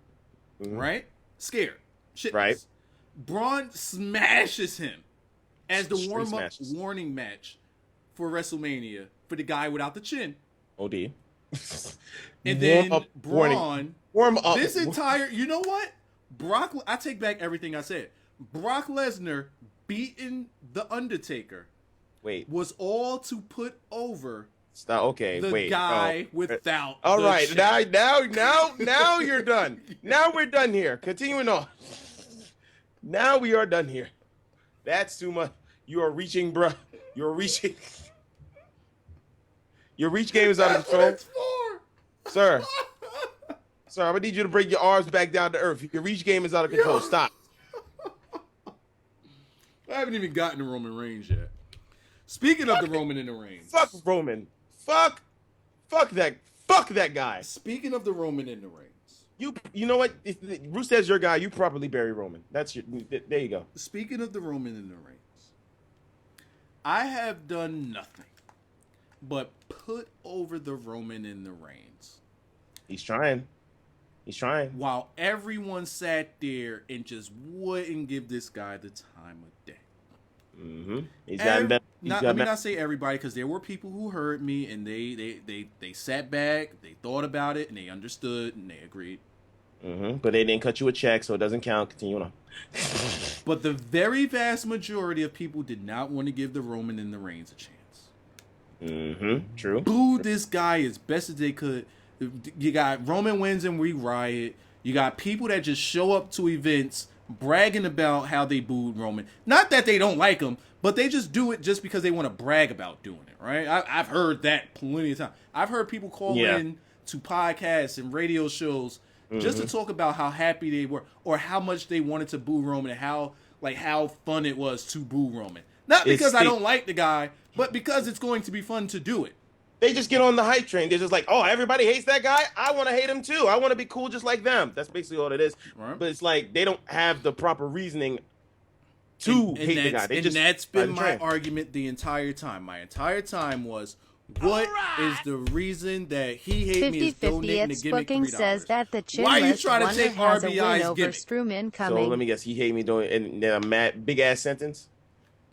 Mhm. right? Scared. Shitless. Right. Braun smashes him as the Straight warm-up smashes. warning match for WrestleMania for the guy without the chin. OD. And then Warm-up warning. Braun... Warm up. This entire, you know what? I take back everything I said. Brock Lesnar beating The Undertaker Wait. was all to put over Stop. Okay. the wait. guy Oh. without All the right. chin. Now you're done. Now we're done here. Continuing on. Now we are done here. That's too much. You are reaching, bruh. You're reaching. Your reach game is out of That's what control. it's for. Sir. Sir, I'm gonna need you to bring your arms back down to earth. Your reach game is out of control. Stop. I haven't even gotten to Roman Reigns yet. Speaking of the Roman in the Reigns. Fuck Roman. Fuck that guy. Speaking of the Roman in the Reigns. You know what? If Rusev's your guy, you properly bury Roman. That's your. There you go. Speaking of the Roman in the Reigns. I have done nothing but put over the Roman in the Reigns. He's trying. While everyone sat there and just wouldn't give this guy the time of day. Mm-hmm. He's gotten better. Let me not say everybody, because there were people who heard me and they sat back, they thought about it, and they understood and they agreed. Mm-hmm. But they didn't cut you a check, so it doesn't count. Continue on. But the very vast majority of people did not want to give the Roman and the Reigns a chance. Mm-hmm. True. Booed this guy as best as they could. You got Roman wins and we riot. You got people that just show up to events bragging about how they booed Roman. Not that they don't like him, but they just do it just because they want to brag about doing it, right? I've heard that plenty of times. I've heard people call in to podcasts and radio shows just to talk about how happy they were or how much they wanted to boo Roman and how fun it was to boo Roman. Not because I don't like the guy, but because it's going to be fun to do it. They just get on the hype train. They're just like, oh, everybody hates that guy. I want to hate him too. I want to be cool just like them. That's basically all it is. Right. But it's like they don't have the proper reasoning to hate the guy. That's been my argument the entire time. My entire time was, what is the reason that he hates me is donating the gimmick booking $3? says that the chinless Why are you trying to wonder take has a win RBI's over gimmick? Strowman coming. So let me guess. He hate me doing and then a mad big ass sentence.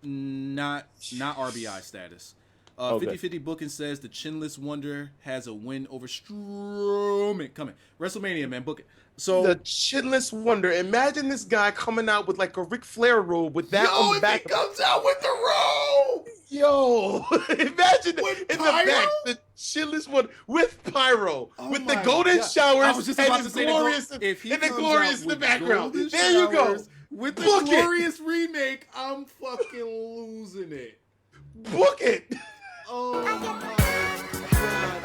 Not RBI status. Okay. 50-50 booking says the chinless wonder has a win over Strowman coming. WrestleMania, man, book it. So The chinless wonder. Imagine this guy coming out with like a Ric Flair robe with that on the if back. he comes out with the robe. Yo, imagine With in pyro? the back the chinless one with pyro, Oh with the my golden God. showers. I was just about and to the say glorious, if he and the comes glorious out in the with background. golden There you go. showers with the Book it. glorious remake, I'm fucking losing it. Book it. Oh my God!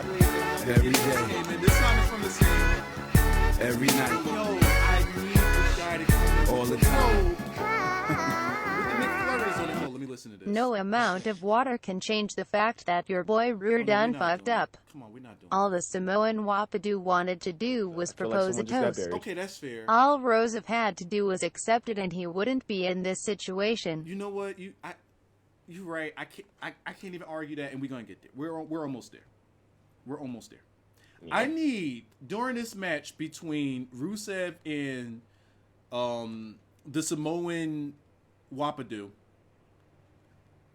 Wait, Every day. Hey, man, this song is from the same. Every night, Yo, I need this guy to come in. all the time. With the McFlurries on it. Hold, let me listen to this. No amount of water can change the fact that your boy Oh, no, Rue we're done not fucked doing it. up. Come on, we're not doing All the Samoan Wapadu wanted to do was I feel like propose a someone just got toast. buried. it. Okay, that's fair. All Rusev'S had to do was accept it and he wouldn't be in this situation. You know what? You're right. I can't even argue that, and we're gonna get there. We're almost there. We're almost there. I need during this match between Rusev and the Samoan Wapadoo.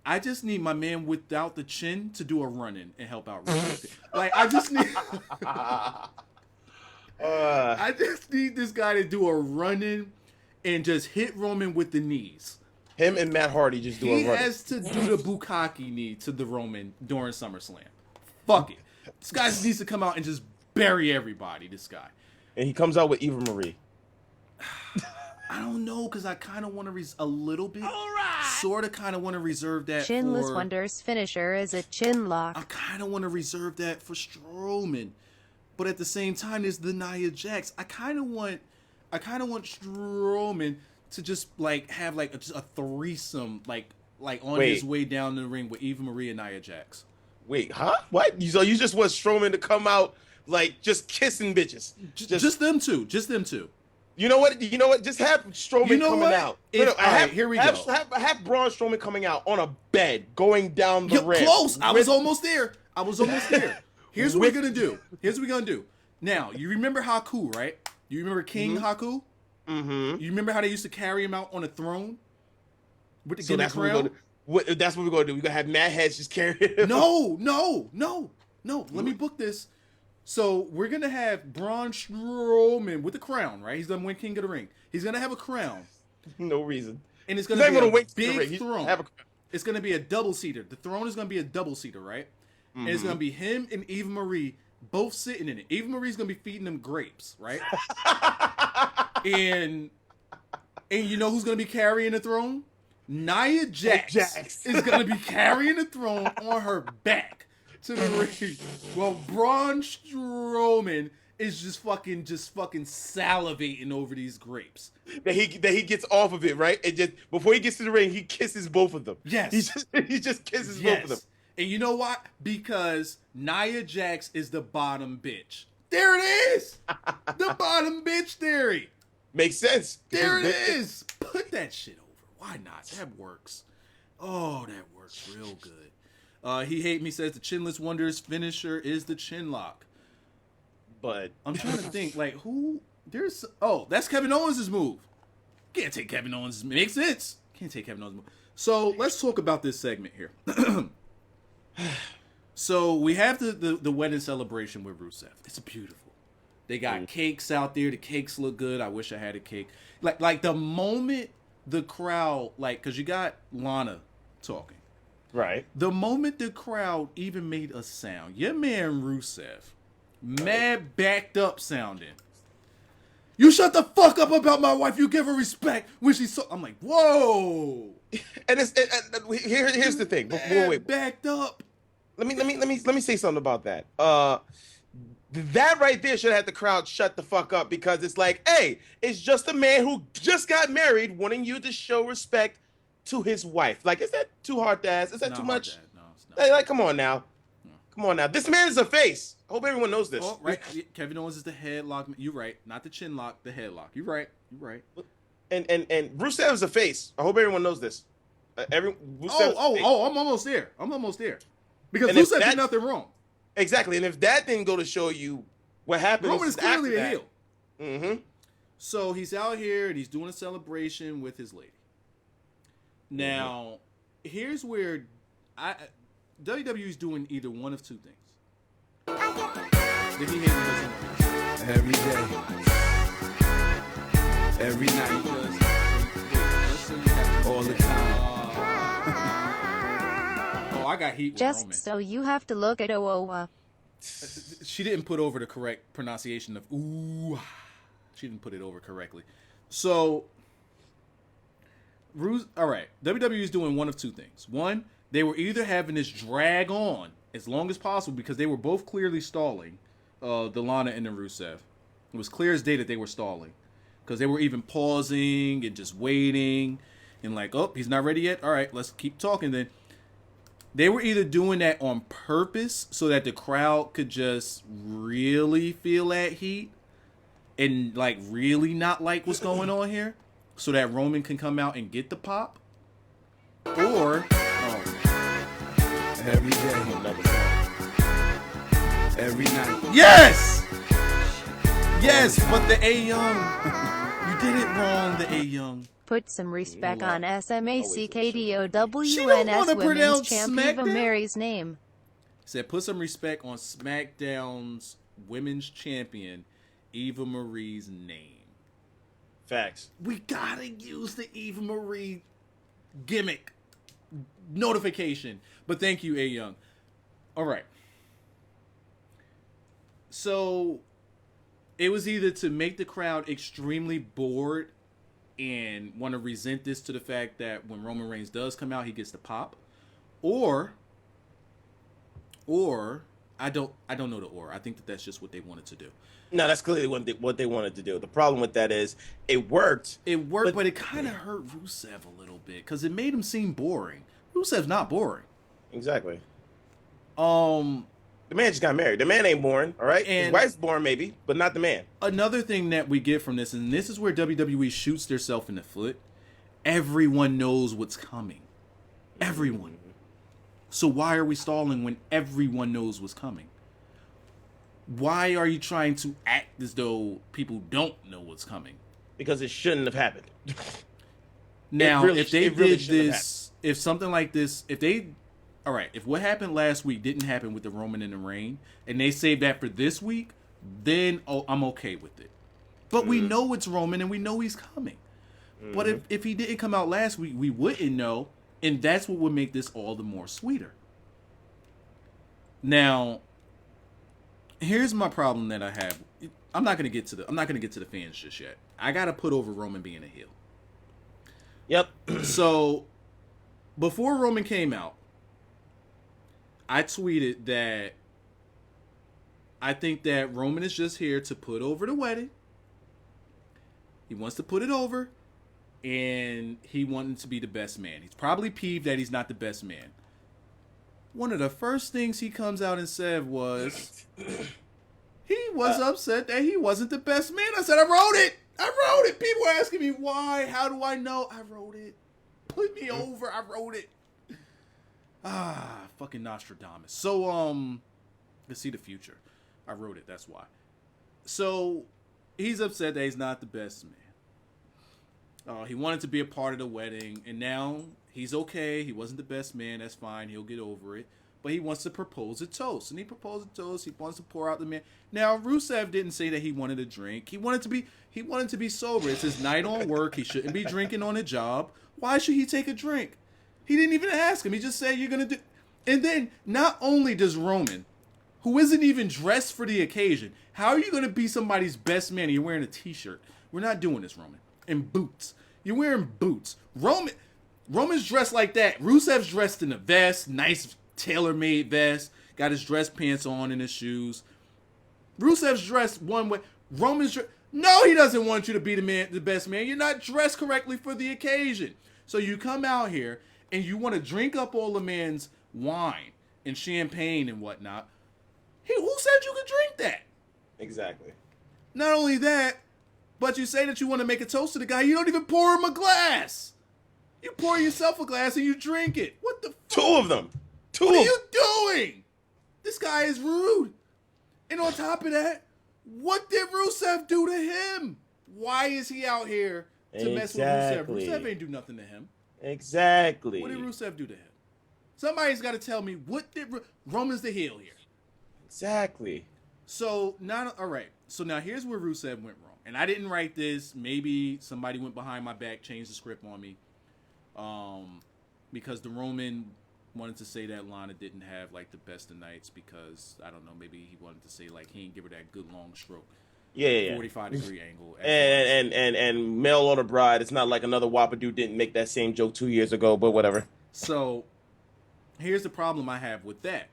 I just need my man without the chin to do a run-in and help out Rusev. Like I just need I just need this guy to do a run-in and just hit Roman with the knees. Him and Matt Hardy just do a run-in. He has to do the Bukkake knee to the Roman during SummerSlam. Fuck it. This guy needs to come out and just bury everybody, this guy. And he comes out with Eva Marie. I don't know, because I kind of want to a little bit. All right. Sort of kind of want to reserve that Chinless Wonder's finisher is a chin lock. I kind of want to reserve that for Strowman. But at the same time, there's the Nia Jax. I kind of want Strowman to just like have like a threesome like on his way down the ring with Eva Marie and Nia Jax. Wait, huh? What? So you just want Strowman to come out like just kissing bitches? Just them two. Just them two. You know what? Just have Strowman coming out. Here we go. Have Braun Strowman coming out on a bed, going down the ramp. Close. I was almost there. Here's what we're gonna do. Now, you remember Haku, right? You remember King Haku? Mm-hmm. You remember how they used to carry him out on a throne with the so that's crown? That's what we're gonna do. We're gonna have Mad Heads just carry him. No. Let me book this. So we're gonna have Braun Strowman with the crown, right? He's gonna win King of the Ring. He's gonna have a crown. No reason. And it's gonna be a big throne. It's gonna be a double-seater. The throne is gonna be a double-seater, right? Mm-hmm. And it's gonna be him and Eva Marie both sitting in it. Eva Marie's gonna be feeding them grapes, right? and you know who's gonna be carrying the throne? Nia Jax is gonna be carrying the throne on her back to the ring. Well, Braun Strowman is just fucking salivating over these grapes. That he gets off of it, right? And just before he gets to the ring, he kisses both of them. Yes. He just kisses both of them. And you know what? Because Nia Jax is the bottom bitch. There it is. The bottom bitch theory. Makes sense. There it is. Put that shit over. Why not? That works. Oh, that works real good. He hate me says the Chinless Wonder's finisher is the chin lock. But I'm trying to think like who there's that's Kevin Owens' move. Can't take Kevin Owens' makes sense. Can't take Kevin Owens' move. So let's talk about this segment here. So we have the wedding celebration with Rusev. It's beautiful. They got cakes out there. The cakes look good. I wish I had a cake. Like the moment the crowd because you got Lana talking. Right. The moment the crowd even made a sound, your man Rusev, mad backed up sounding. You shut the fuck up about my wife. You give her respect when she's so. I'm like, whoa. And here's the thing. Wait. Backed up. Let me say something about that. That right there should have the crowd shut the fuck up because it's like, hey, it's just a man who just got married wanting you to show respect to his wife. Like, is that too hard to ask? Is that too much? No, it's not. Hey, come on now. Come on now. This man is a face. I hope everyone knows this. Oh, right. Kevin Owens is the headlock. You're right. Not the chin lock, the headlock. You're right. And Rusev is a face. I hope everyone knows this. I'm almost there. Because Rusev did nothing wrong. Exactly. And if that didn't go to show you what happened, Roman is clearly a heel. Mm-hmm. So he's out here and he's doing a celebration with his lady. Now, here's where WWE's doing either one of two things. Did he hate every day, every night, all the time. I got heat with Just Roman. so you have to look at Owa. She didn't put over the correct pronunciation of ooh. She didn't put it over correctly. So, all right. WWE is doing one of two things. One, they were either having this drag on as long as possible because they were both clearly stalling, the Lana and the Rusev. It was clear as day that they were stalling because they were even pausing and just waiting and like, oh, he's not ready yet. All right, let's keep talking then. They were either doing that on purpose so that the crowd could just really feel that heat and like really not like what's going on here so that Roman can come out and get the pop. Or every day, every night. Yes! Yes, but the A Young. You did it wrong, the A Young. Put some respect You know on what? She don't SmackDown's wanna Women's pronounce Champ Eva SmackDown? Mary's name. Said put some respect on SmackDown's Women's Champion, Eva Marie's name. Facts. We gotta use the Eva Marie gimmick notification. But thank you, A Young. All right. So it was either to make the crowd extremely bored and want to resent this to the fact that when Roman Reigns does come out, he gets the pop, or I don't know the or. I think that that's just what they wanted to do. No, that's clearly what they wanted to do. The problem with that is it worked. It worked, but it kind of hurt Rusev a little bit because it made him seem boring. Rusev's not boring. Exactly. The The man just got married. The man ain't born, all right? His And- wife's born, maybe, but not the man. Another thing that we get from this, and this is where WWE shoots themselves in the foot, everyone knows what's coming. Everyone. So why are we stalling when everyone knows what's coming? Why are you trying to act as though people don't know what's coming? Because it shouldn't have happened. Now, really- if they it really did shouldn't have this, if something like this, all right, if what happened last week didn't happen with the Roman and the Reign, and they saved that for this week, then I'm okay with it. But we know it's Roman and we know he's coming. But if he didn't come out last week, we wouldn't know, and that's what would make this all the more sweeter. Now, here's my problem that I have. I'm not gonna get to the fans just yet. I gotta put over Roman being a heel. Yep. So, before Roman came out, I tweeted that I think that Roman is just here to put over the wedding. He wants to put it over, and he wanted to be the best man. He's probably peeved that he's not the best man. One of the first things he comes out and said was he was upset that he wasn't the best man. I said, I wrote it. People were asking me why. How do I know? I wrote it. Put me over. I wrote it. Fucking Nostradamus. So, let's see the future. I wrote it, that's why. So, he's upset that he's not the best man. He wanted to be a part of the wedding, and now he's okay. He wasn't the best man, that's fine. He'll get over it. But he wants to propose a toast, and he proposed a toast. He wants to pour out the man. Now, Rusev didn't say that he wanted a drink. He wanted to be sober. It's his night on work. He shouldn't be drinking on a job. Why should he take a drink? He didn't even ask him. He just said, you're going to do... And then, not only does Roman, who isn't even dressed for the occasion, how are you going to be somebody's best man and you're wearing a t-shirt? We're not doing this, Roman. And boots. You're wearing boots. Roman's dressed like that. Rusev's dressed in a vest, nice tailor-made vest, got his dress pants on and his shoes. Rusev's dressed one way. No, he doesn't want you to be the best man. You're not dressed correctly for the occasion. So you come out here and you want to drink up all the man's wine and champagne and whatnot. Who said you could drink that? Exactly. Not only that, but you say that you want to make a toast to the guy. You don't even pour him a glass. You pour yourself a glass and you drink it. What the fuck? Two of them. What are you doing? This guy is rude. And on top of that, what did Rusev do to him? Why is he out here to mess with Rusev? Exactly. Rusev ain't do nothing to him. Exactly. What did Rusev do to him? Somebody's got to tell me, what did Roman's the heel here? Exactly. So, all right. So now here's where Rusev went wrong. And I didn't write this. Maybe somebody went behind my back, changed the script on me. Because the Roman wanted to say that Lana didn't have, like, the best of nights because, I don't know, maybe he wanted to say, like, he didn't give her that good long stroke. Yeah. 45-degree angle. And Mail on a Bride, it's not like another Wapadoo didn't make that same joke 2 years ago, but whatever. So, here's the problem I have with that.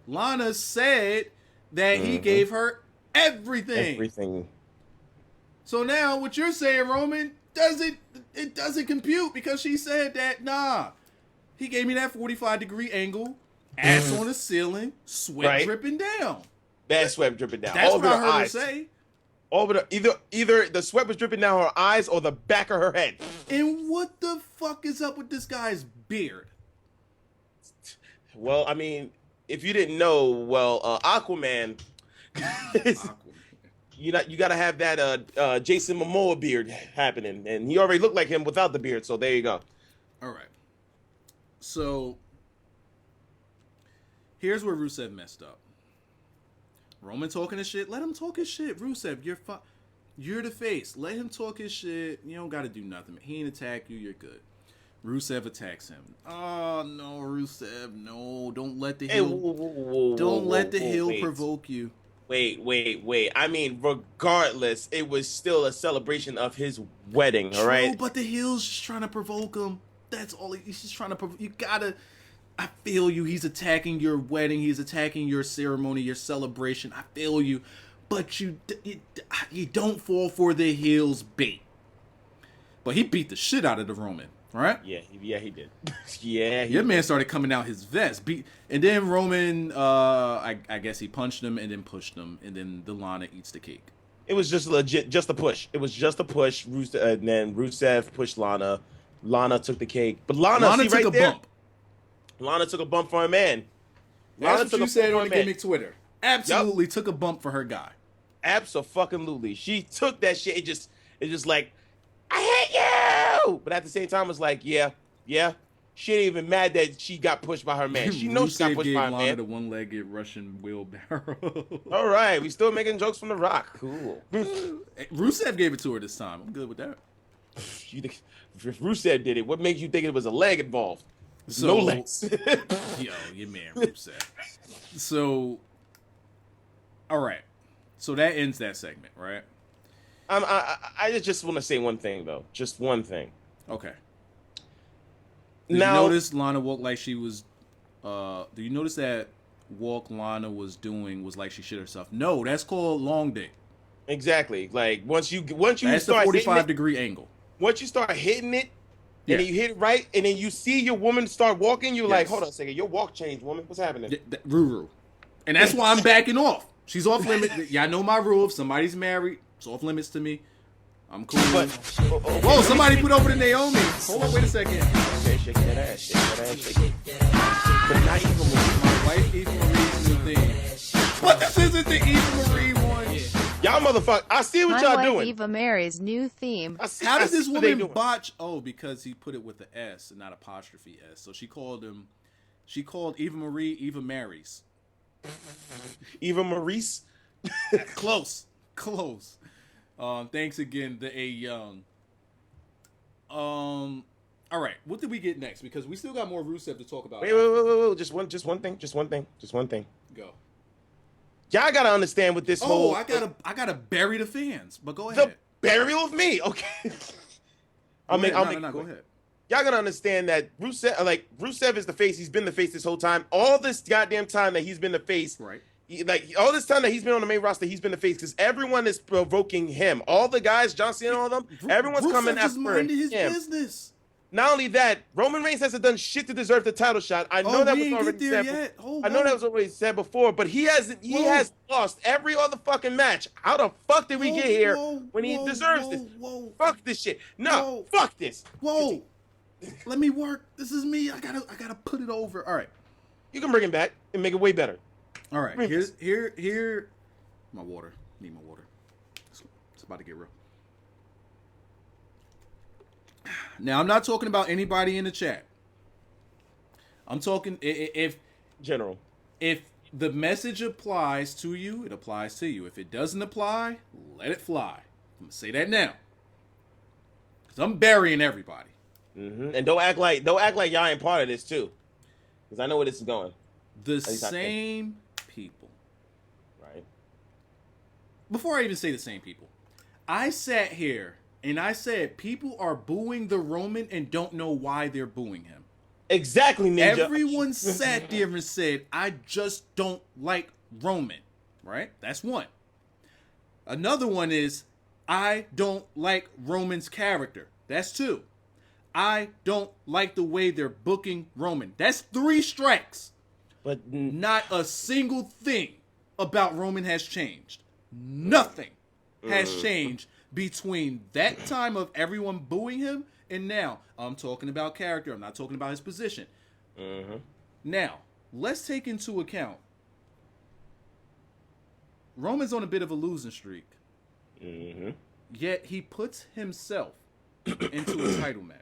Lana said that he gave her everything. Everything. So now what you're saying, Roman, it doesn't compute because she said that, nah. He gave me that 45-degree angle, ass on the ceiling, sweat dripping down. Bad sweat dripping down. That's all what I heard her eyes. say. Either the sweat was dripping down her eyes or the back of her head. And what the fuck is up with this guy's beard? Well, I mean, if you didn't know, well, Aquaman, you gotta have that Jason Momoa beard happening, and he already looked like him without the beard. So there you go. All right. So here's where Rusev messed up. Roman talking his shit. Let him talk his shit. Rusev, you're the face. Let him talk his shit. You don't got to do nothing. He ain't attack you. You're good. Rusev attacks him. Oh no, Rusev, no! Don't let the heel. Don't let the heel provoke you. Wait. I mean, regardless, it was still a celebration of his wedding. All right. True, but the heel's just trying to provoke him. That's all. He's just trying to provoke. You gotta. I feel you. He's attacking your wedding. He's attacking your ceremony, your celebration. I feel you. But you don't fall for the heel's bait. But he beat the shit out of the Roman, right? Yeah, he did. Yeah, your man started coming out his vest. And then Roman, I guess he punched him and then pushed him. And then the Lana eats the cake. It was just legit, just a push. It was just a push. And then Rusev pushed Lana. Lana took the cake. But Lana took right a bump. Lana took a bump for a man. That's what you said on the Gimmick Twitter. Absolutely took a bump for her guy. Absolutely. She took that shit. It just like, I hate you. But at the same time, it's like, yeah. She ain't even mad that she got pushed by her man. She knows she got pushed by her man. The one-legged Russian wheelbarrow. All right, we still making jokes from The Rock. Cool. Rusev gave it to her this time. I'm good with that. If Rusev did it, what makes you think it was a leg involved? So, no legs. Yo, your man Rusev. So, all right. So that ends that segment, right? I just want to say one thing, though. Just one thing. Okay. Did you notice Lana walked like she was... do you notice that walk Lana was doing was like she shit herself? No, that's called long dick. Exactly. Like, once you that's start the 45-degree angle. Once you start hitting it, and then you hit it right, and then you see your woman start walking, you're like, hold on a second, your walk changed, woman. What's happening? Ruru. And that's why I'm backing off. She's off limits. Y'all know my rule. If somebody's married, it's off limits to me. I'm cool. Whoa, somebody put over to Naomi. Hold on, wait a second. Okay, shake that ass. Shake that ass. Shake it. But not Eva Marie. My wife, Eva Marie's new thing. But this isn't the Eva Marie one. Y'all motherfucker. I see what y'all doing. Eva Mary's new theme. How did this woman botch? Oh, because he put it with the S and not apostrophe S. So she called Eva Marie Eva Marys. Eva Maurice? Close. Thanks again, the A Young. All right, what did we get next? Because we still got more Rusev to talk about. Wait. Just one thing. Go. Y'all gotta understand with this whole. I gotta bury the fans. But go ahead. The burial of me, okay. I'll make. Go ahead. Y'all gotta understand that Rusev is the face. He's been the face this whole time. All this goddamn time that he's been the face. Right. All this time that he's been on the main roster, he's been the face because everyone is provoking him. All the guys, John Cena, all of them, everyone's coming after him. His business. Not only that, Roman Reigns hasn't done shit to deserve the title shot. I know that was already said. I know that was already said before, but he hasn't. He has lost every other fucking match. How the fuck did we get here when he deserves this? Fuck this shit. No, fuck this. Whoa. Let me work. This is me. I gotta put it over. All right. You can bring him back and make it way better. All right. Here. My water. Need my water. It's about to get real. Now, I'm not talking about anybody in the chat. I'm talking if general. If the message applies to you, it applies to you. If it doesn't apply, let it fly. I'm gonna say that now, because I'm burying everybody. Mm-hmm. And don't act like y'all ain't part of this too, because I know where this is going. The same people, right? Before I even say the same people, I sat here and I said people are booing the Roman and don't know why they're booing him. Exactly, Ninja. Everyone sat there and said, I just don't like Roman, right? That's one. Another one is, I don't like Roman's character. That's two. I don't like the way they're booking Roman. That's 3 strikes. But not a single thing about Roman has changed. Nothing has changed between that time of everyone booing him and now. I'm talking about character. I'm not talking about his position. Mm-hmm. Now, let's take into account Roman's on a bit of a losing streak. Mm-hmm. Yet he puts himself into a title match.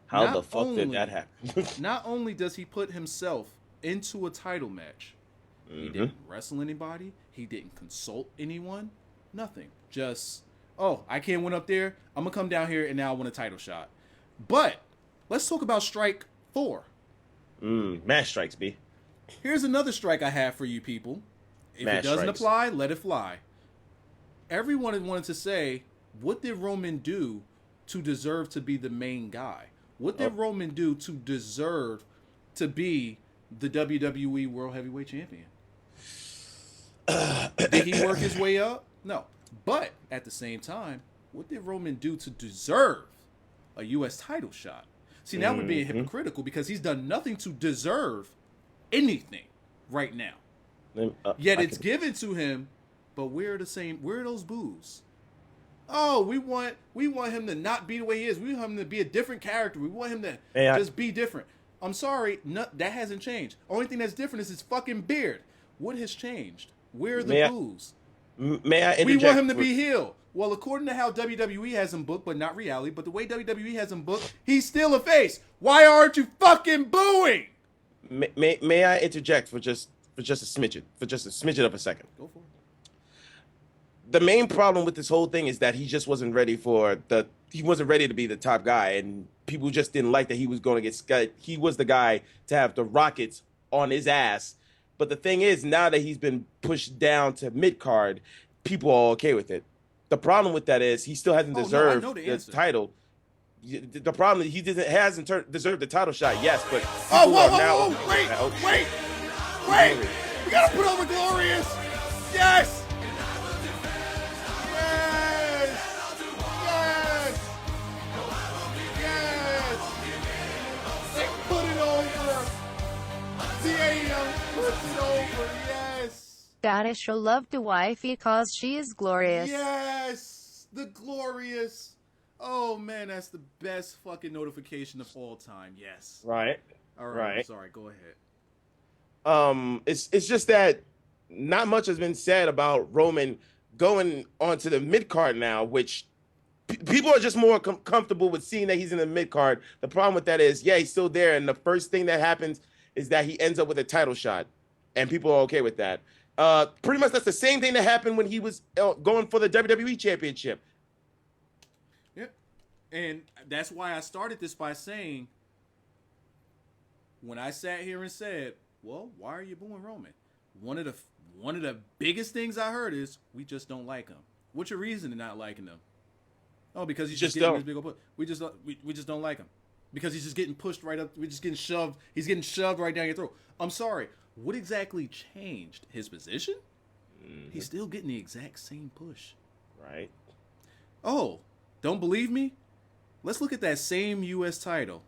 How the fuck did that happen? Not only does he put himself into a title match, he didn't wrestle anybody. He didn't consult anyone. Nothing. Just, oh, I can't win up there. I'm going to come down here and now I want a title shot. But let's talk about Strike 4. Match strikes, B. Here's another strike I have for you people. If Match it doesn't strikes. apply, let it fly. Everyone wanted to say, what did Roman do to deserve to be the main guy? What did Roman do to deserve to be the WWE World Heavyweight Champion? Did he work his way up? No. But at the same time, what did Roman do to deserve a U.S. title shot? See, now we're being hypocritical because he's done nothing to deserve anything right now. Yet it's given to him, but where are those boos? Oh, we want him to not be the way he is. We want him to be a different character. We want him to just be different. I'm sorry, that hasn't changed. Only thing that's different is his fucking beard. What has changed? Where are the boos? May I interject? We want him to be heel. Well, according to how WWE has him booked, but not reality, but the way WWE has him booked, he's still a face. Why aren't you fucking booing? May I interject for just a smidgen of a second? Go for it. The main problem with this whole thing is that he just wasn't ready to be the top guy, and people just didn't like that he was going to get. He was the guy to have the Rockets on his ass. But the thing is, now that he's been pushed down to mid card, people are okay with it. The problem with that is he still hasn't deserved the title. The problem is he hasn't deserved the title shot. Yes, but wait! We gotta put over Glorious. Yes. Gotta show love to wifey cause she is glorious. Yes, the Glorious. Oh man, that's the best fucking notification of all time. Yes. Right. All right. I'm sorry. Go ahead. It's just that not much has been said about Roman going onto the mid card now, which people are just more comfortable with seeing that he's in the mid card. The problem with that is, he's still there, and the first thing that happens is that he ends up with a title shot, and people are okay with that. Pretty much that's the same thing that happened when he was going for the WWE Championship. Yep. And that's why I started this by saying, when I sat here and said, well, why are you booing Roman? One of the biggest things I heard is, we just don't like him. What's your reason to not liking him? Oh, because he's just getting this big old push. We just don't like him. Because he's just getting pushed right up. We're just getting shoved. He's getting shoved right down your throat. I'm sorry. What exactly changed? His position? He's still getting the exact same push. Right. Oh, don't believe me? Let's look at that same U.S. title.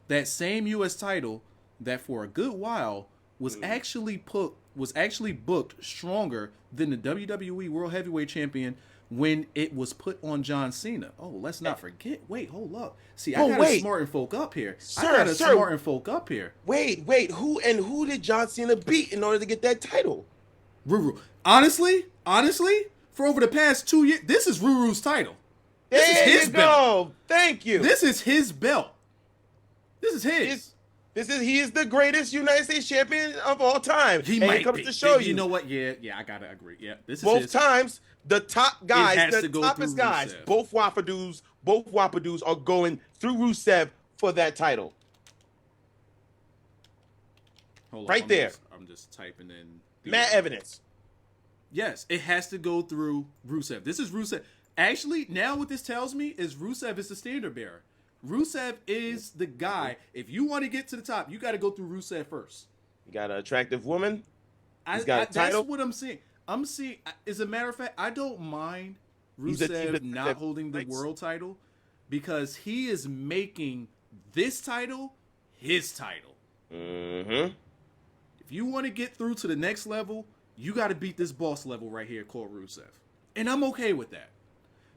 That same U.S. title that for a good while was actually booked stronger than the WWE World Heavyweight Champion when it was put on John Cena. Oh, let's not forget. Wait, hold up. See, I gotta smarten folk up here. Smarten folk up here. Wait. Who did John Cena beat in order to get that title? Ruru. Honestly, for over the past 2 years, this is Ruru's title. This is his belt. Thank you. This is his belt. This is his. He is the greatest United States champion of all time. He might be. To show you know what? Yeah, I gotta agree. Yeah, this is both times. The top guys, the toppest guys, both Wapadoos are going through Rusev for that title. Hold right there. I'm just typing in Matt evidence. Yes, it has to go through Rusev. This is Rusev. Actually, now what this tells me is Rusev is the standard bearer. Rusev is the guy. If you want to get to the top, you got to go through Rusev first. You got an attractive woman. He's got a title. That's what I'm seeing. As a matter of fact, I don't mind Rusev not holding the world title because he is making this title his title. Mm-hmm. If you want to get through to the next level, you got to beat this boss level right here called Rusev. And I'm okay with that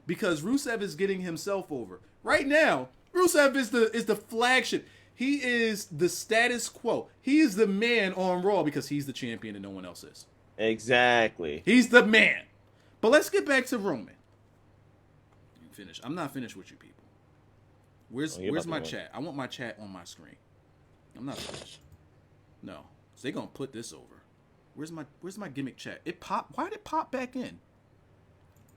because Rusev is getting himself over. Right now, Rusev is the flagship. He is the status quo. He is the man on Raw because he's the champion and no one else is. Exactly. He's the man. But let's get back to Roman. You finish. I'm not finished with you people. Where's my chat? I want my chat on my screen. I'm not finished. No. So they're gonna put this over. Where's my gimmick chat? It popped. Why did it pop back in?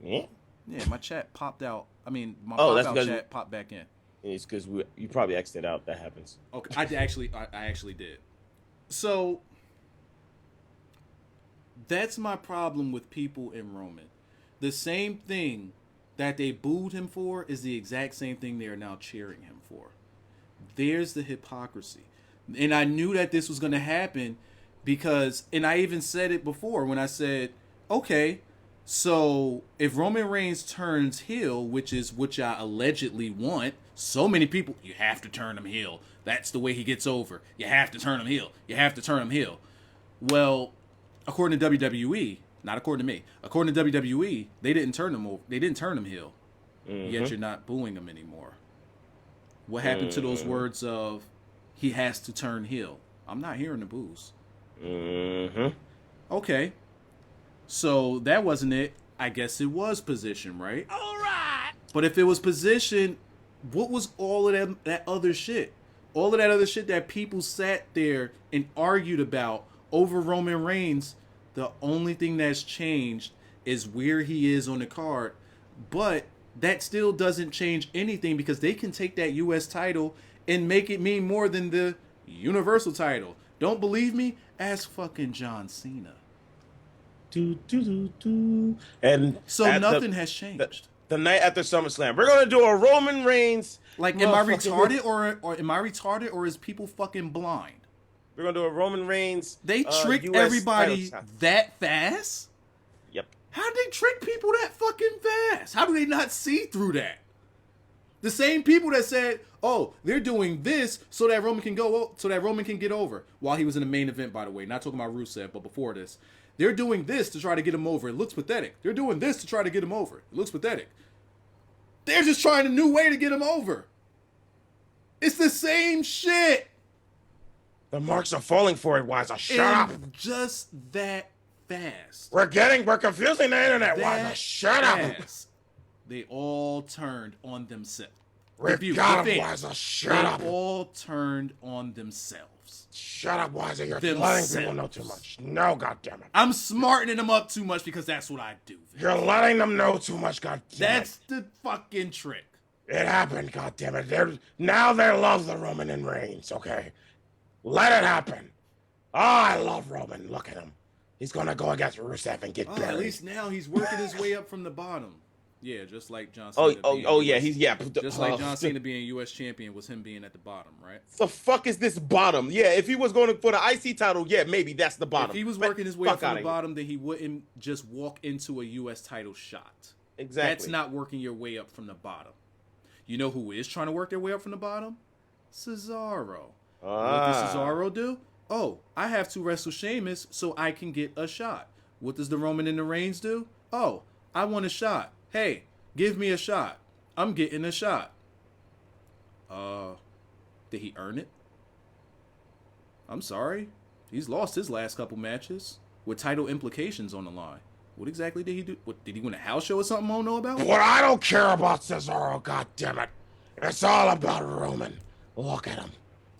Yeah. Yeah, my chat popped out. I mean, my that's pop out because chat popped back in. It's because you probably exited out. That happens. Okay, I actually did. So that's my problem with people in Roman. The same thing that they booed him for is the exact same thing they are now cheering him for. There's the hypocrisy. And I knew that this was going to happen because, and I even said it before when I said, okay, so if Roman Reigns turns heel, which is what I allegedly want, so many people, you have to turn him heel. That's the way he gets over. You have to turn him heel. You have to turn him heel. Well, according to WWE, not according to me, according to WWE, they didn't turn him over. They didn't turn him heel. Yet you're not booing him anymore. What happened to those words of he has to turn heel? I'm not hearing the boos. Okay. So that wasn't it. I guess it was position, right? All right. But if it was position, what was all of that other shit? All of that other shit that people sat there and argued about over Roman Reigns, the only thing that's changed is where he is on the card. But that still doesn't change anything because they can take that U.S. title and make it mean more than the Universal title. Don't believe me? Ask fucking John Cena. And so nothing has changed. The night after SummerSlam, we're gonna do a Roman Reigns. Like, am I retarded or am I retarded or is people fucking blind? We're gonna do a Roman Reigns. They tricked US everybody that fast? Yep. How did they trick people that fucking fast? How do they not see through that? The same people that said, "Oh, they're doing this so that Roman can get over." While he was in the main event, by the way, not talking about Rusev, but before this, they're doing this to try to get him over. It looks pathetic. They're doing this to try to get him over. It looks pathetic. They're just trying a new way to get him over. It's the same shit. The marks are falling for it, Wyzatv. Shut up. Just that fast. We're confusing the internet, Wyzatv. Shut up. They all turned on themselves. We got him, Wyzatv. Shut up. They all turned on themselves. Shut up, Wyzatv. You're letting people know too much. No, goddammit. I'm smartening them up too much because that's what I do. You're letting them know too much, goddammit. That's the fucking trick. It happened, goddammit. Now they love the Roman and Reigns, okay? Let it happen. Oh, I love Roman. Look at him. He's going to go against Rusev and get buried. At least now he's working his way up from the bottom. Yeah, just like John Cena. Just like John Cena being U.S. champion was him being at the bottom, right? The fuck is this bottom? Yeah, if he was going for the IC title, yeah, maybe that's the bottom. If he was working his way up from the bottom, then he wouldn't just walk into a U.S. title shot. Exactly. That's not working your way up from the bottom. You know who is trying to work their way up from the bottom? Cesaro. What does Cesaro do? Oh, I have to wrestle Sheamus so I can get a shot. What does the Roman and the Reigns do? Oh, I want a shot. Hey, give me a shot. I'm getting a shot. Did he earn it? I'm sorry. He's lost his last couple matches with title implications on the line. What exactly did he do? What, did he win a house show or something I don't know about? What I don't care about Cesaro, goddammit. It's all about Roman. Look at him.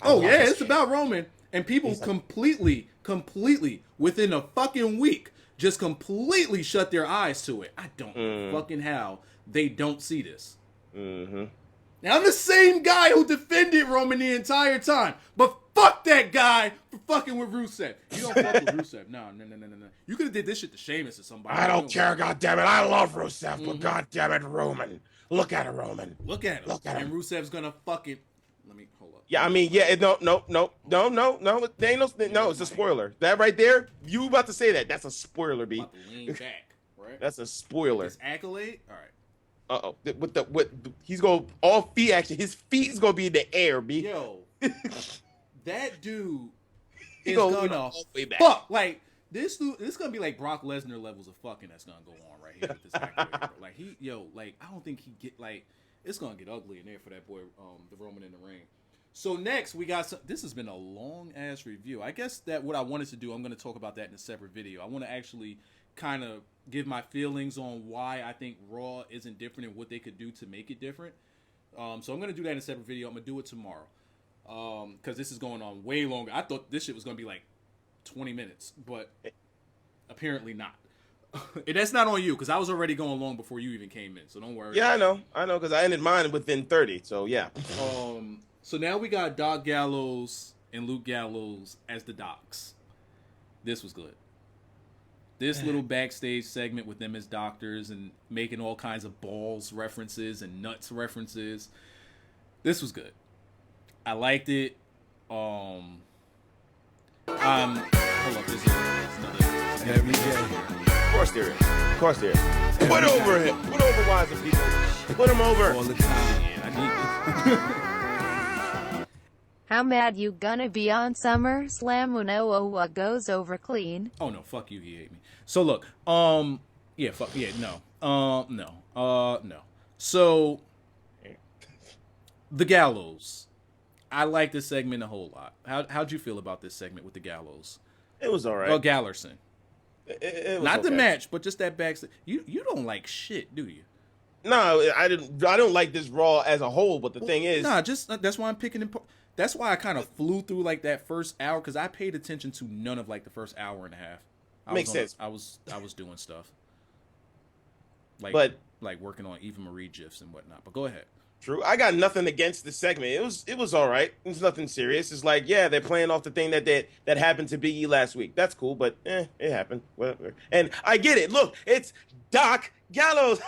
It's about Roman. And people completely, within a fucking week, just completely shut their eyes to it. I don't know fucking how they don't see this. Now, I'm the same guy who defended Roman the entire time, but fuck that guy for fucking with Rusev. You don't fuck with Rusev. No. You could have did this shit to Sheamus or somebody. I don't care, goddammit. I love Rusev, but goddammit, Roman. Look at it, Roman. Look at him. And Rusev's gonna fucking... Let me... Hold up. Yeah, I mean, yeah, no. They ain't no, it's a spoiler. That right there, you about to say that. That's a spoiler, B. Lean back, right? That's a spoiler. His accolade? All right. He's going all feet action. His feet is gonna be in the air, B. Yo, that dude is gonna gonna fuck. Like this dude, this is gonna be like Brock Lesnar levels of fucking that's gonna go on right here with this accolade, bro. Like I don't think he get like it's gonna get ugly in there for that boy, the Roman in the ring. So next we got some. This has been a long ass review. I guess that what I wanted to do, I'm going to talk about that in a separate video. I want to actually kind of give my feelings on why I think Raw isn't different and what they could do to make it different. So I'm going to do that in a separate video. I'm going to do it tomorrow because this is going on way longer. I thought this shit was going to be like 20 minutes, but apparently not. And that's not on you because I was already going long before you even came in. So don't worry. Yeah, I know, because I ended mine within 30. So yeah. So now we got Doc Gallows and Luke Gallows as the docs. This was good. This little backstage segment with them as doctors and making all kinds of balls references and nuts references. This was good. I liked it. Hold up, this is another. Every day. Of course there is. Of course there is. Put over him. Put over Wyzatv people. Put him over. All the time. Yeah, I need this. How mad you gonna be on SummerSlam when Owa goes over clean? Oh no, fuck you, he hate me. So look, yeah, fuck, yeah, no. So, the Gallows. I like this segment a whole lot. How'd you feel about this segment with the Gallows? It was all right. Well, Gallerson. It was Not okay. the match, but just that backstage. You don't like shit, do you? No, I don't like this Raw as a whole, but the thing is... Nah, just that's why I'm picking it. That's why I kind of flew through like that first hour because I paid attention to none of like the first hour and a half. Makes sense. I was doing stuff. Like, But- like working on Eva Marie gifs and whatnot. But go ahead. True. I got nothing against the segment. It was all right. It's nothing serious. It's like, yeah, they're playing off the thing that happened to Big E last week. That's cool, but it happened. Whatever. And I get it. Look, it's Doc Gallows.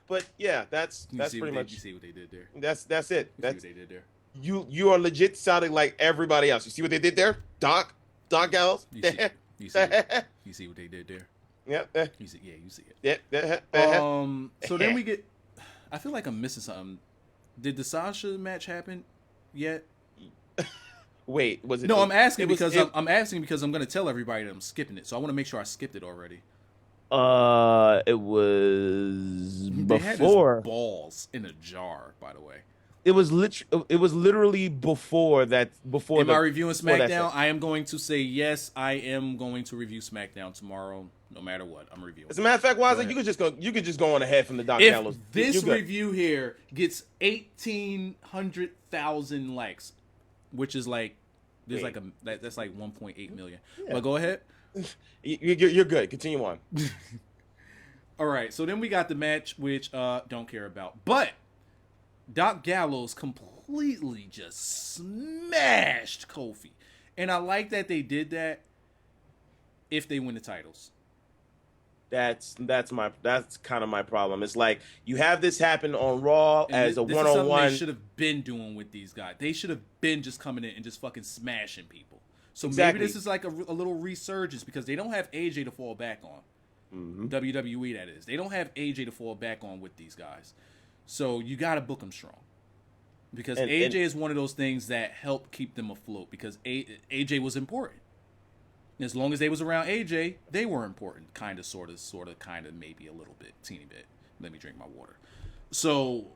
But yeah, that's pretty much. You see what they did there. That's it. You see That's what they did there. you are legit sounding like everybody else. You see what they did there? Doc Gallows. You see what they did there. Yeah. You see it. Yeah. So then we get. I feel like I'm missing something. Did the Sasha match happen yet? Wait, was it? No, I'm asking it was- because I'm asking because I'm going to tell everybody that I'm skipping it. So I want to make sure I skipped it already. It was They had his before. balls in a jar, by the way. It was literally before that. Before Am I reviewing before that SmackDown? set. I am going to say yes. I am going to review SmackDown tomorrow, no matter what. I'm reviewing. As a matter of fact, Go Wazza, ahead. you could just go on ahead from the Doc If Gallows. this You good. review here gets 1,800,000 likes, which is like there's Wait. like that's like 1.8 million. Yeah. But go ahead. You're good. Continue on. All right, so then we got the match, which don't care about. But Doc Gallows completely just smashed Kofi. And I like that they did that if they win the titles. That's kind of my problem. It's like you have this happen on Raw And as a this is something one-on-one. they should have been doing with these guys. They should have been just coming in and just fucking smashing people. So Exactly. maybe this is like a little resurgence because they don't have AJ to fall back on. Mm-hmm. WWE, that is. They don't have AJ to fall back on with these guys. So you got to book them strong. Because AJ is one of those things that help keep them afloat because AJ was important. As long as they was around AJ, they were important. Kind of, sort of, maybe a little bit, teeny bit. Let me drink my water. So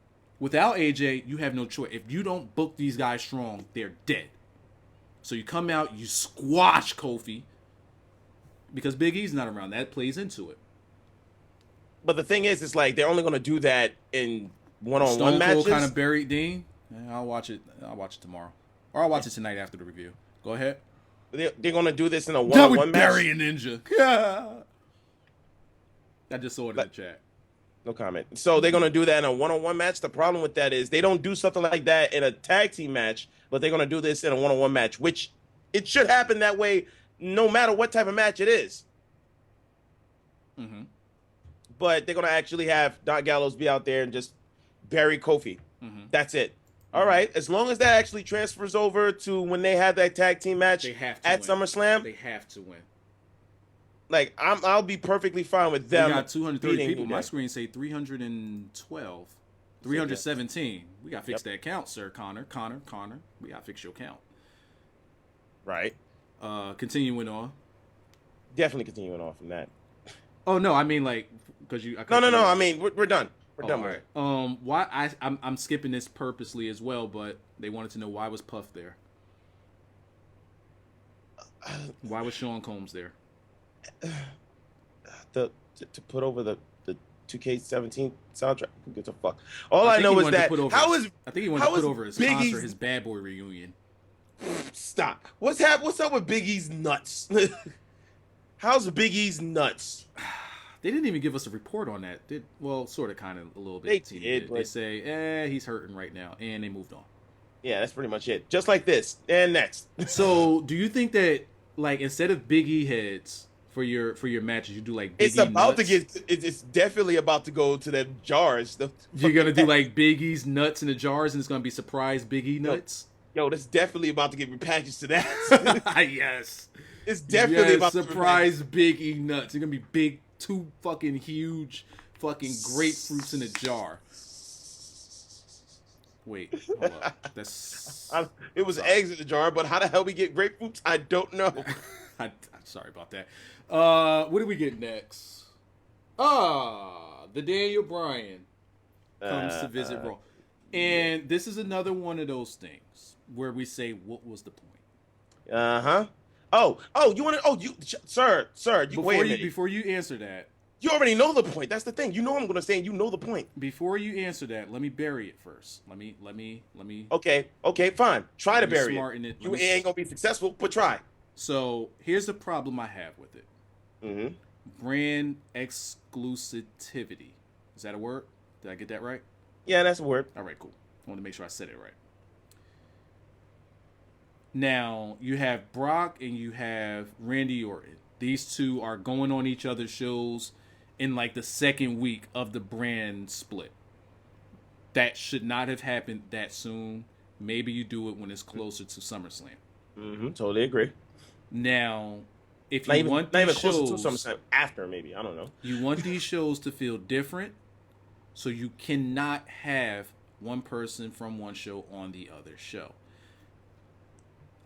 without AJ, you have no choice. If you don't book these guys strong, they're dead. So you come out, you squash Kofi because Big E's not around. That plays into it. But the thing is, it's like they're only going to do that in one-on-one Stone matches. Cold kind of buried Dean. Yeah, I'll watch it tomorrow, or I'll watch it tonight after the review. Go ahead. They're going to do this in a That one-on-one would match. bury a ninja. Yeah. I just saw it in the chat. No comment. So they're going to do that in a one-on-one match. The problem with that is they don't do something like that in a tag team match, but they're going to do this in a one-on-one match, which it should happen that way no matter what type of match it is. Mm-hmm. But they're going to actually have Doc Gallows be out there and just bury Kofi. Mm-hmm. That's it. All right. As long as that actually transfers over to when they have that tag team match They have to at win. SummerSlam, They have to win. like I'll be perfectly fine with They them. got 230 beating people. New My Day. screen say 312. 317. We got to fix that count, sir. Connor. We got to fix your count. Right. Continuing on. Definitely continuing on from that. Oh, no. I mean, like, because you... No. I mean, we're done. We're done with it. Why I'm skipping this purposely as well, but they wanted to know why was Puff there? Why was Sean Combs there? To put over the 2K17 soundtrack. Who gives a fuck? All I know is that I think he wanted to put over his concert, his Bad Boy reunion. Stop. What's up with Big E's nuts? How's Big E's nuts? They didn't even give us a report on that. Well, sort of, kind of, a little bit. They did. They say, he's hurting right now, and they moved on. Yeah, that's pretty much it. Just like this, and next. So, do you think that, like, instead of Big E heads for your matches, you do like Big It's E about nuts? to get. It's definitely about to go to the jars. You're gonna do like Big E's nuts in the jars, and it's gonna be surprise Big E nuts. Yo, that's definitely about to get repackaged to that. Yes, it's definitely about surprise Big E nuts. It's gonna be big, two fucking huge, fucking grapefruits in a jar. Wait, hold up. It was eggs in the jar, but how the hell we get grapefruits? I don't know. I'm sorry about that. What do we get next? The Daniel Bryan comes to visit Raw. And this is another one of those things where we say, what was the point? Uh-huh. Oh, you want to, sir, wait a minute. Before you answer that. You already know the point. That's the thing. You know what I'm going to say, and you know the point. Before you answer that, let me bury it first. Let me. Okay, fine. Try to bury it. You ain't going to be successful, but try. So, here's the problem I have with it. Mm-hmm. Brand exclusivity. Is that a word? Did I get that right? Yeah, that's a word. All right, cool. I want to make sure I said it right. Now, you have Brock and you have Randy Orton. These two are going on each other's shows in like the second week of the brand split. That should not have happened that soon. Maybe you do it when it's closer to SummerSlam. Mm-hmm. Totally agree. Now, if you want these shows, closer to SummerSlam after, maybe, I don't know. You want these shows to feel different, so you cannot have one person from one show on the other show.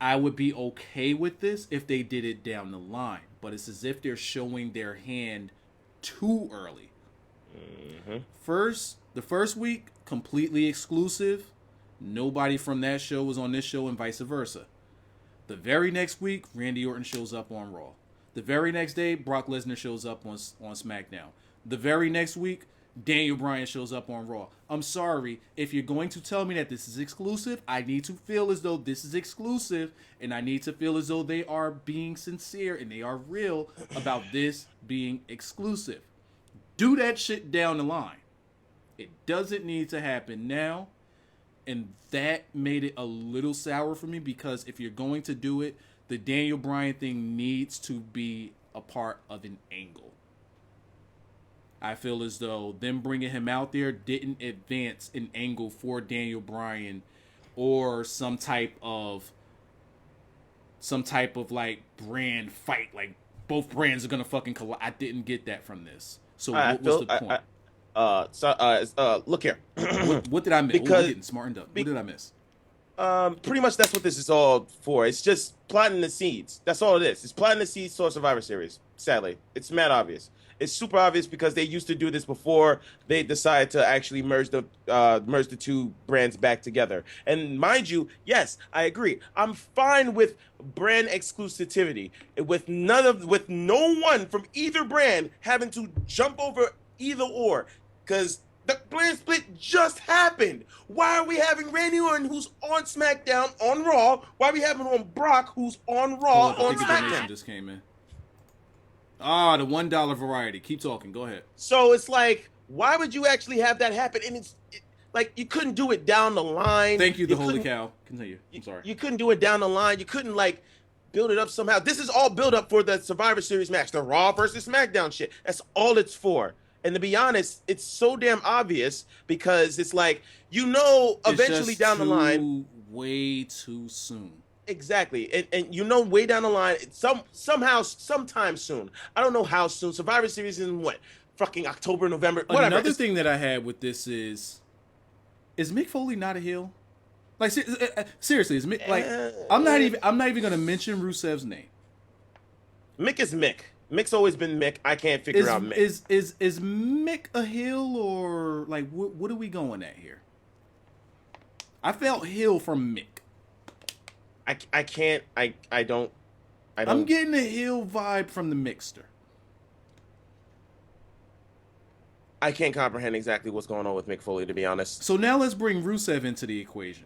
I would be okay with this if they did it down the line, but it's as if they're showing their hand too early. Mm-hmm. The first week, completely exclusive. Nobody from that show was on this show and vice versa. The very next week, Randy Orton shows up on Raw. The very next day, Brock Lesnar shows up on SmackDown. The very next week, Daniel Bryan shows up on Raw. I'm sorry, if you're going to tell me that this is exclusive, I need to feel as though this is exclusive, and I need to feel as though they are being sincere and they are real about this being exclusive. Do that shit down the line. It doesn't need to happen now, and that made it a little sour for me, because if you're going to do it, the Daniel Bryan thing needs to be a part of an angle. I feel as though them bringing him out there didn't advance an angle for Daniel Bryan, or some type of like brand fight, like both brands are gonna fucking collide. I didn't get that from this. So what was the point? Look here. What did I miss? Because we're getting smartened up. What did I miss? Pretty much that's what this is all for. It's just planting the seeds. That's all it is. It's planting the seeds for Survivor Series. Sadly, it's mad obvious. It's super obvious because they used to do this before they decided to actually merge the two brands back together. And mind you, yes, I agree. I'm fine with brand exclusivity, with no one from either brand having to jump over either or, because the brand split just happened. Why are we having Randy Orton, who's on SmackDown, on Raw? Why are we having on Brock, who's on Raw, I on think a donation SmackDown? just came in. The $1 variety. Keep talking. Go ahead. So it's like, why would you actually have that happen? And like, you couldn't do it down the line. Thank you, the holy cow. Continue. I'm sorry. You couldn't do it down the line. You couldn't, like, build it up somehow. This is all build up for the Survivor Series match, the Raw versus SmackDown shit. That's all it's for. And to be honest, it's so damn obvious, because it's like, eventually down the line. Way too soon. Exactly. And way down the line, sometime soon. I don't know how soon. Survivor Series in what? Fucking October, November, whatever. Another thing that I had with this is Mick Foley not a heel? Like, seriously, is Mick, like, I'm not even gonna mention Rusev's name. Mick is Mick. Mick's always been Mick. I can't figure out Mick. Is Mick a heel or like what are we going at here? I felt heel from Mick. I can't. I don't. I'm getting a heel vibe from the Mickster. I can't comprehend exactly what's going on with Mick Foley, to be honest. So now let's bring Rusev into the equation.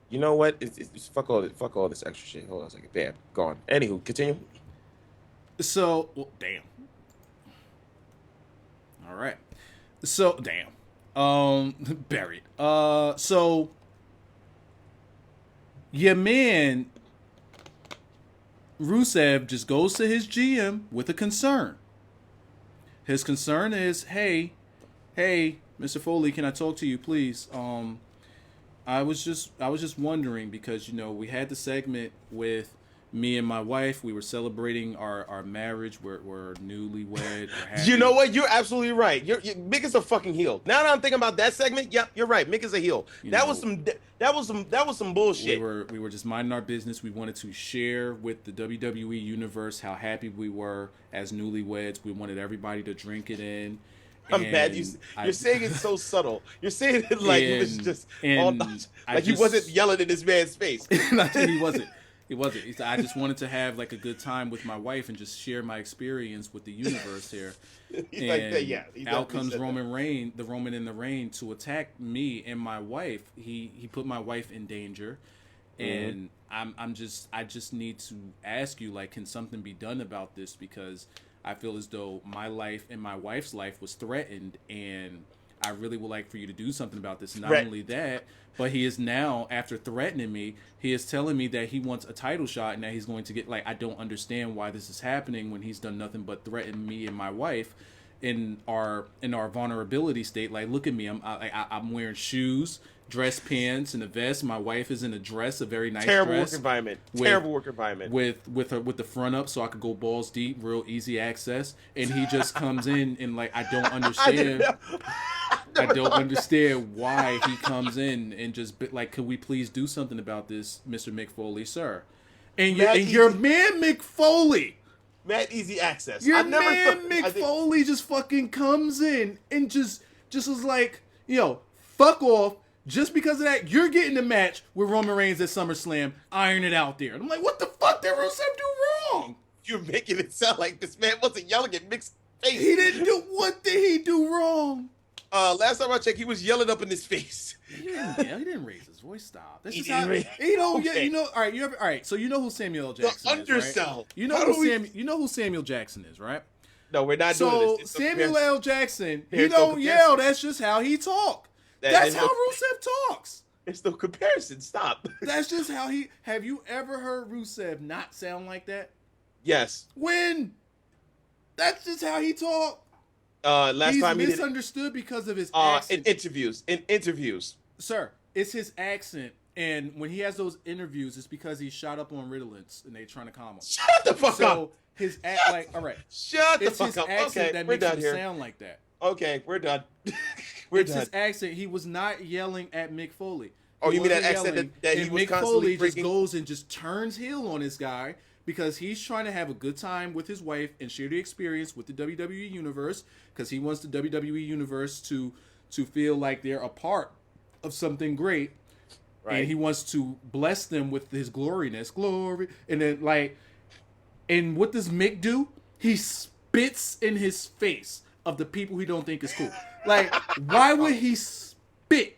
You know what? It's fuck all this extra shit. Hold on a second. Bam, gone. Anywho, continue. So, well, damn. All right. So, damn. Buried. So, your man, Rusev, just goes to his GM with a concern. His concern is, hey, Mr. Foley, can I talk to you, please? I was just wondering because, you know, we had the segment with me and my wife. We were celebrating our marriage. We're newlywed. We're happy. You know what? You're absolutely right. Mick is a fucking heel. Now that I'm thinking about that segment, yep, you're right. Mick is a heel. That was some bullshit. We were just minding our business. We wanted to share with the WWE universe how happy we were as newlyweds. We wanted everybody to drink it in. I'm mad. You're saying it so subtle. You're saying it like it was just like he wasn't yelling in this man's face. He wasn't. I just wanted to have like a good time with my wife and just share my experience with the universe here. Out comes Roman Reigns, the Roman in the Reign, to attack me and my wife. He put my wife in danger, and I just need to ask you, like, can something be done about this? Because I feel as though my life and my wife's life was threatened, and I really would like for you to do something about this. And not only that, but he is now, after threatening me, he is telling me that he wants a title shot and that he's going to get, like, I don't understand why this is happening when he's done nothing but threaten me and my wife in our vulnerability state. Like, look at me, I'm wearing shoes, dress pants, and a vest. My wife is in a dress, a very nice Terrible dress. Terrible work environment. With the front up, so I could go balls deep, real easy access. And he just comes in and, like, I don't understand. I don't understand why he comes in and just like, could we please do something about this, Mr. Mick Foley, sir? And your man Mick Foley, Matt Easy Access. Your man Mick Foley just fucking comes in and just was like, yo, fuck off. Just because of that, you're getting the match with Roman Reigns at SummerSlam. Iron it out there. And I'm like, what the fuck did Rusev do wrong? You're making it sound like this man wasn't yelling at Mick's face. He didn't do. What did he do wrong? Last time I checked, he was yelling up in his face. He didn't raise his voice. Stop. That's just how he don't. Okay. You know. All right. So you know who Samuel L. Jackson is, undersell. Right? You know who Samuel Jackson is, right? No, we're not doing this. So Samuel L. Jackson, he don't yell. That's just how he talk. That's how Rusev talks. There's no comparison. Stop. That's just how he. Have you ever heard Rusev not sound like that? Yes. When? That's just how he talk. He's misunderstood because of his accent. In interviews. Sir, it's his accent. And when he has those interviews, it's because he's shot up on Ritalin and they trying to calm him. Shut the fuck up. His all right. Shut the fuck up. It's his accent that makes him sound like that. Okay, we're done. It's his accent. He was not yelling at Mick Foley. Oh, you mean that accent that he was Mick constantly Foley just goes and just turns heel on this guy because he's trying to have a good time with his wife and share the experience with the WWE Universe because he wants the WWE Universe to feel like they're a part of something great. Right. And he wants to bless them with his glory. And then, like, and what does Mick do? He spits in his face of the people he don't think is cool. Like, why would he spit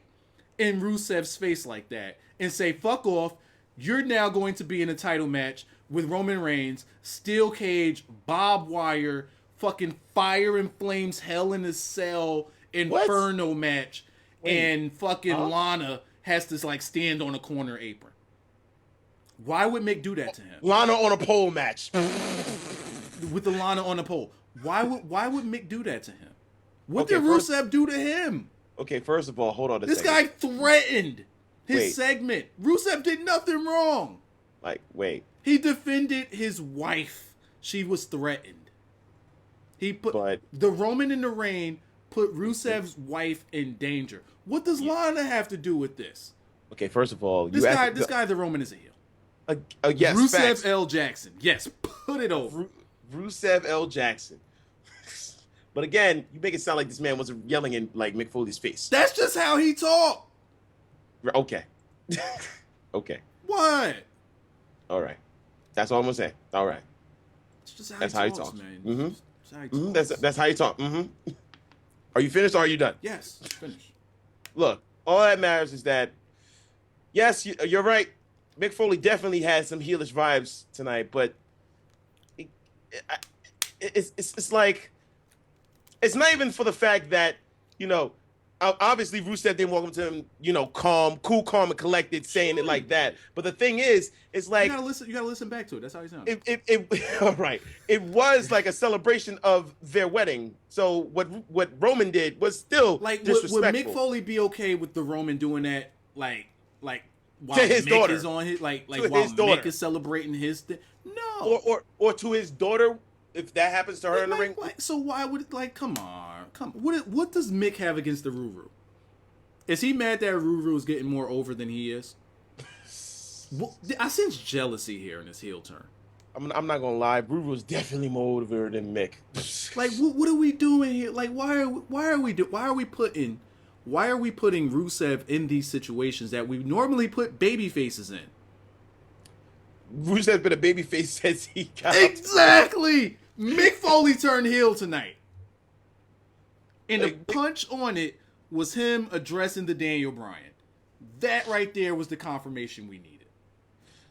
in Rusev's face like that and say, fuck off, you're now going to be in a title match with Roman Reigns, steel cage, barbed wire, fucking fire and flames, hell in a cell, inferno match, and fucking Lana has to, like, stand on a corner apron. Why would Mick do that to him? Lana on a pole match. With the Lana on a pole. Why would Mick do that to him? What did Rusev do to him? Okay, first of all, hold on a second. This guy threatened his segment. Rusev did nothing wrong. Like, wait. He defended his wife. She was threatened. He put the Roman in the Reign put Rusev's wife in danger. What does Lana have to do with this? Okay, first of all, this guy, the Roman is a heel. Yes, Rusev L. Jackson. Yes, put it over. Rusev L. Jackson. But again, you make it sound like this man wasn't yelling in like Mick Foley's face. That's just how he talk. Okay. Okay. What? All right. That's all I'm gonna say. All right. It's just how That's he how he talks, talks. man. Mm-hmm. It's how he Mm-hmm. talks. That's how you talk. Mm-hmm. Are you finished or are you done? Yes, finish. Look, all that matters is that, yes, you're right. Mick Foley definitely had some heelish vibes tonight, but it's like, it's not even for the fact that, you know, obviously Rusev didn't welcome to him, you know, cool, calm, and collected, saying it like that. But the thing is, it's like, You gotta listen back to it. That's how he sounds. all right. It was like a celebration of their wedding. So what Roman did was still Like, disrespectful. would Mick Foley be okay with the Roman doing that? Like while To his Mick daughter. is on his To while his daughter. Mick is celebrating his thing? No. or to his daughter, if that happens to her in the ring. So why would come on? What does Mick have against the Ruru? Is he mad that Ruru is getting more over than he is? I sense jealousy here in this heel turn. I'm not gonna lie, Brew was definitely more over than Mick. Like, what are we doing here? Like, why are we putting Rusev in these situations that we normally put baby faces in? Rusev's been a babyface since he got Exactly. Mick Foley turned heel tonight, and the Like, punch on it was him addressing the Daniel Bryan. That right there was the confirmation we needed.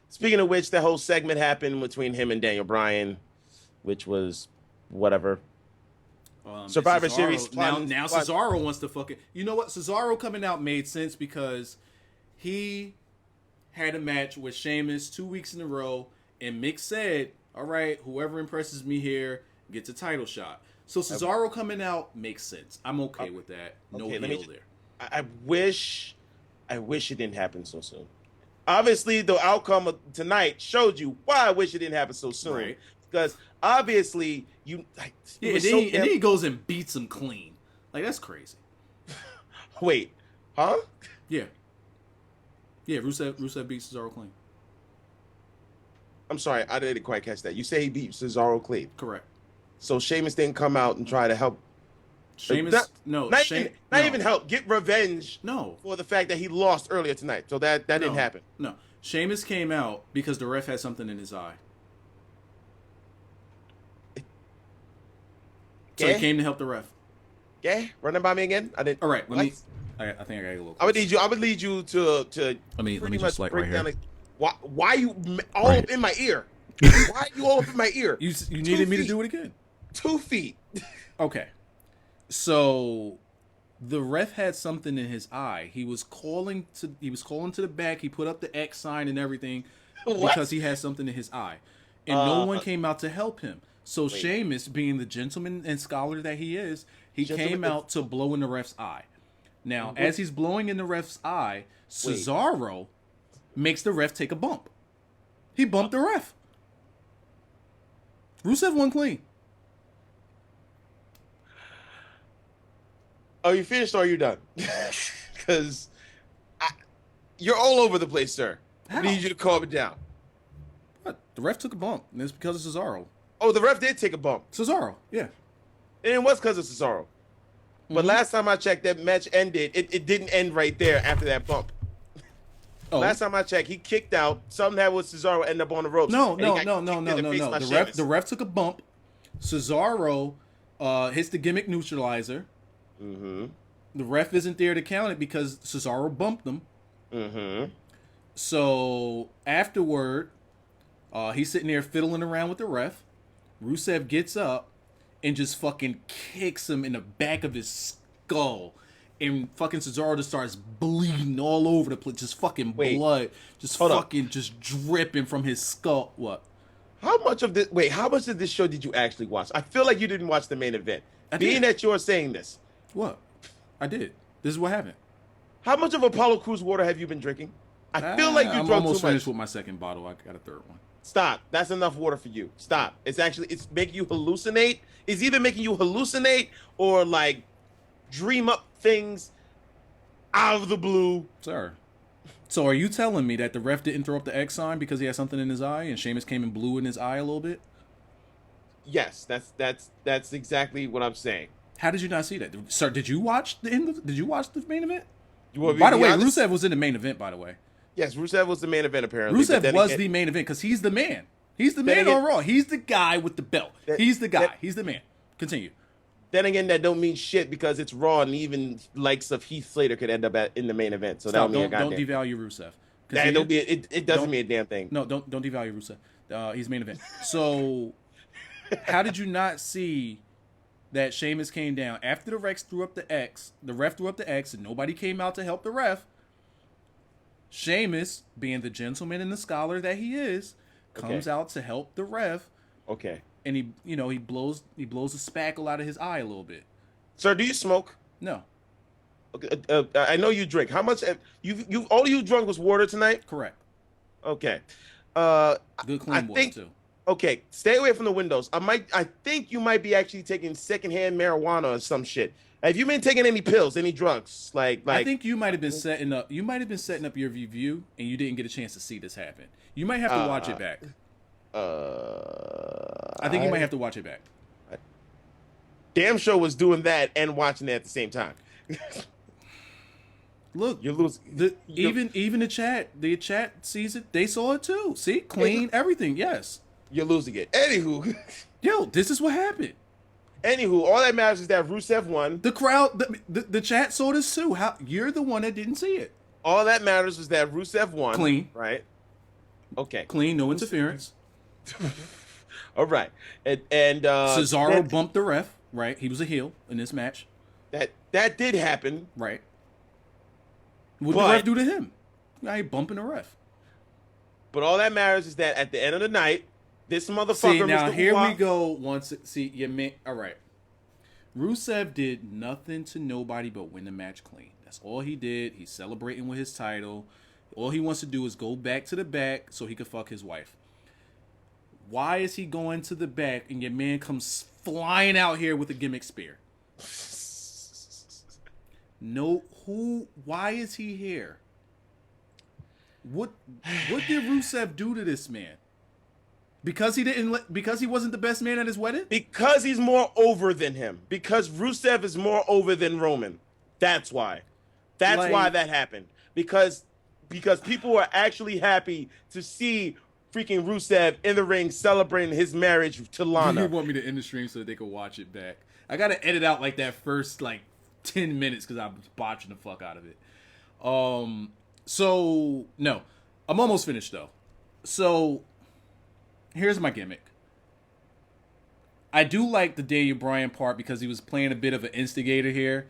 Speaking of which, the whole segment happened between him and Daniel Bryan, which was whatever. Survivor Cesaro, Series. Now Cesaro wants to fucking. You know what? Cesaro coming out made sense because he had a match with Sheamus 2 weeks in a row, and Mick said, "All right, whoever impresses me here gets a title shot." So Cesaro coming out makes sense. I'm okay with that. No Okay, heel there. I wish it didn't happen so soon. Obviously, the outcome of tonight showed you why I wish it didn't happen so soon. Right. Because obviously, you. Like, Yeah, and then he goes and beats him clean. Like, that's crazy. Wait, huh? Yeah. Yeah, Rusev beats Cesaro clean. I'm sorry, I didn't quite catch that. You say he beat Cesaro clean. Correct. So Sheamus didn't come out and try to help. Sheamus, Not even help. Get revenge. No. For the fact that he lost earlier tonight. So that didn't happen. No. Sheamus came out because the ref had something in his eye. So he came to help the ref. Yeah, running by me again. I didn't. All right, let me. What? I think I got a little. I would lead you to. Let me pretty just much like break right down here. why you all Right. up in my ear? Why are you all up in my ear? You needed me to do it again. 2 feet. Okay. So the ref had something in his eye. He was calling to the back. He put up the X sign and everything What? because he had something in his eye. And no one came out to help him. So Sheamus, being the gentleman and scholar that he is, he came out to blow in the ref's eye. Now, as he's blowing in the ref's eye, Cesaro makes the ref take a bump. He bumped the ref. Rusev won clean. Are you finished or are you done? Because you're all over the place, sir. How? I need you to calm it down. What? The ref took a bump, and it's because of Cesaro. Oh, the ref did take a bump. Cesaro, yeah. And it was because of Cesaro. But last time I checked, that match ended. It didn't end right there after that bump. Oh. Last time I checked, he kicked out. Something happened with Cesaro, ended up on the ropes. No. and he got kicked in the face by Sheamus. The ref took a bump. Cesaro hits the gimmick neutralizer. Mm-hmm. The ref isn't there to count it because Cesaro bumped him. Mm-hmm. So afterward, he's sitting there fiddling around with the ref. Rusev gets up and just fucking kicks him in the back of his skull. And fucking Cesaro just starts bleeding all over the place. Just fucking blood. Just just dripping from his skull. What? How much of this show did you actually watch? I feel like you didn't watch the main event. Being that you're saying this. What? I did. This is what happened. How much of Apollo Crews water have you been drinking? I feel like you I'm drunk almost too much. finished with my second bottle. I got a third one. Stop. That's enough water for you. Stop. It's making you hallucinate. It's either making you hallucinate or like dream up things out of the blue. Sir. So are you telling me that the ref didn't throw up the X sign because he had something in his eye and Sheamus came and blew in his eye a little bit? Yes, that's exactly what I'm saying. How did you not see that, sir? Did you watch the end? Did you watch the main event? You want me By to the be way, honest? Rusev was in the main event. By the way, Yes, Rusev was the main event apparently. but Rusev then was again- the main event because he's the man. He's the Then man again- on Raw. He's the guy with the belt. He's the guy. that- He's the man. Continue. Then again, that don't mean shit because it's Raw, and even likes of Heath Slater could end up in the main event. So that Stop. don't mean Don't a goddamn. devalue Rusev. That don't be it doesn't Don't- mean a damn thing. No, don't devalue Rusev. He's main event. So, how did you not see that Sheamus came down after the Rex threw up the X? The ref threw up the X, and nobody came out to help the ref. Sheamus, being the gentleman and the scholar that he is, comes out to help the ref, Okay, and he blows the spackle out of his eye a little bit. sir, do you smoke? No, Okay, I know you drink. How much? You all you drunk was water tonight? correct. Okay. Good clean I water think- too. Okay, stay away from the windows. I think you might be actually taking secondhand marijuana or some shit. Have you been taking any pills, any drugs? Like I think you might have been setting up. You might have been setting up your review, and you didn't get a chance to see this happen. You might have to watch it back. I think you might have to watch it back. Damn sure was doing that and watching it at the same time. Look, You lose. even the chat sees it. They saw it too. See, clean everything. Yes. You're losing it. Anywho, Yo, this is what happened. all that matters is that Rusev won. The crowd, the chat saw this too. How you're the one that didn't see it? All that matters is that Rusev won. Clean. Right? Okay. Clean, no interference. All right. And Cesaro bumped the ref. Right, he was a heel in this match. that did happen. Right. What did the But- ref do to him? I ain't bumping the ref. But all that matters is that at the end of the night, this motherfucker. See, now Mr. here Uwa- we go. You mean, all right. Rusev did nothing to nobody but win the match clean. That's all he did. He's celebrating with his title. All he wants to do is go back to the back so he could fuck his wife. Why is he going to the back and your man comes flying out here with a gimmick spear? Why is he here? What did Rusev do to this man? Because he wasn't the best man at his wedding? Because he's more over than him. Because Rusev is more over than Roman. That's why. That's why that happened. Because people are actually happy to see freaking Rusev in the ring celebrating his marriage to You Lana. want me to end the stream so that they can watch it back? I gotta edit out like that first 10 minutes because I'm botching the fuck out of it. So no, I'm almost finished though. So here's my gimmick. I do like the Daniel Bryan part because he was playing a bit of an instigator here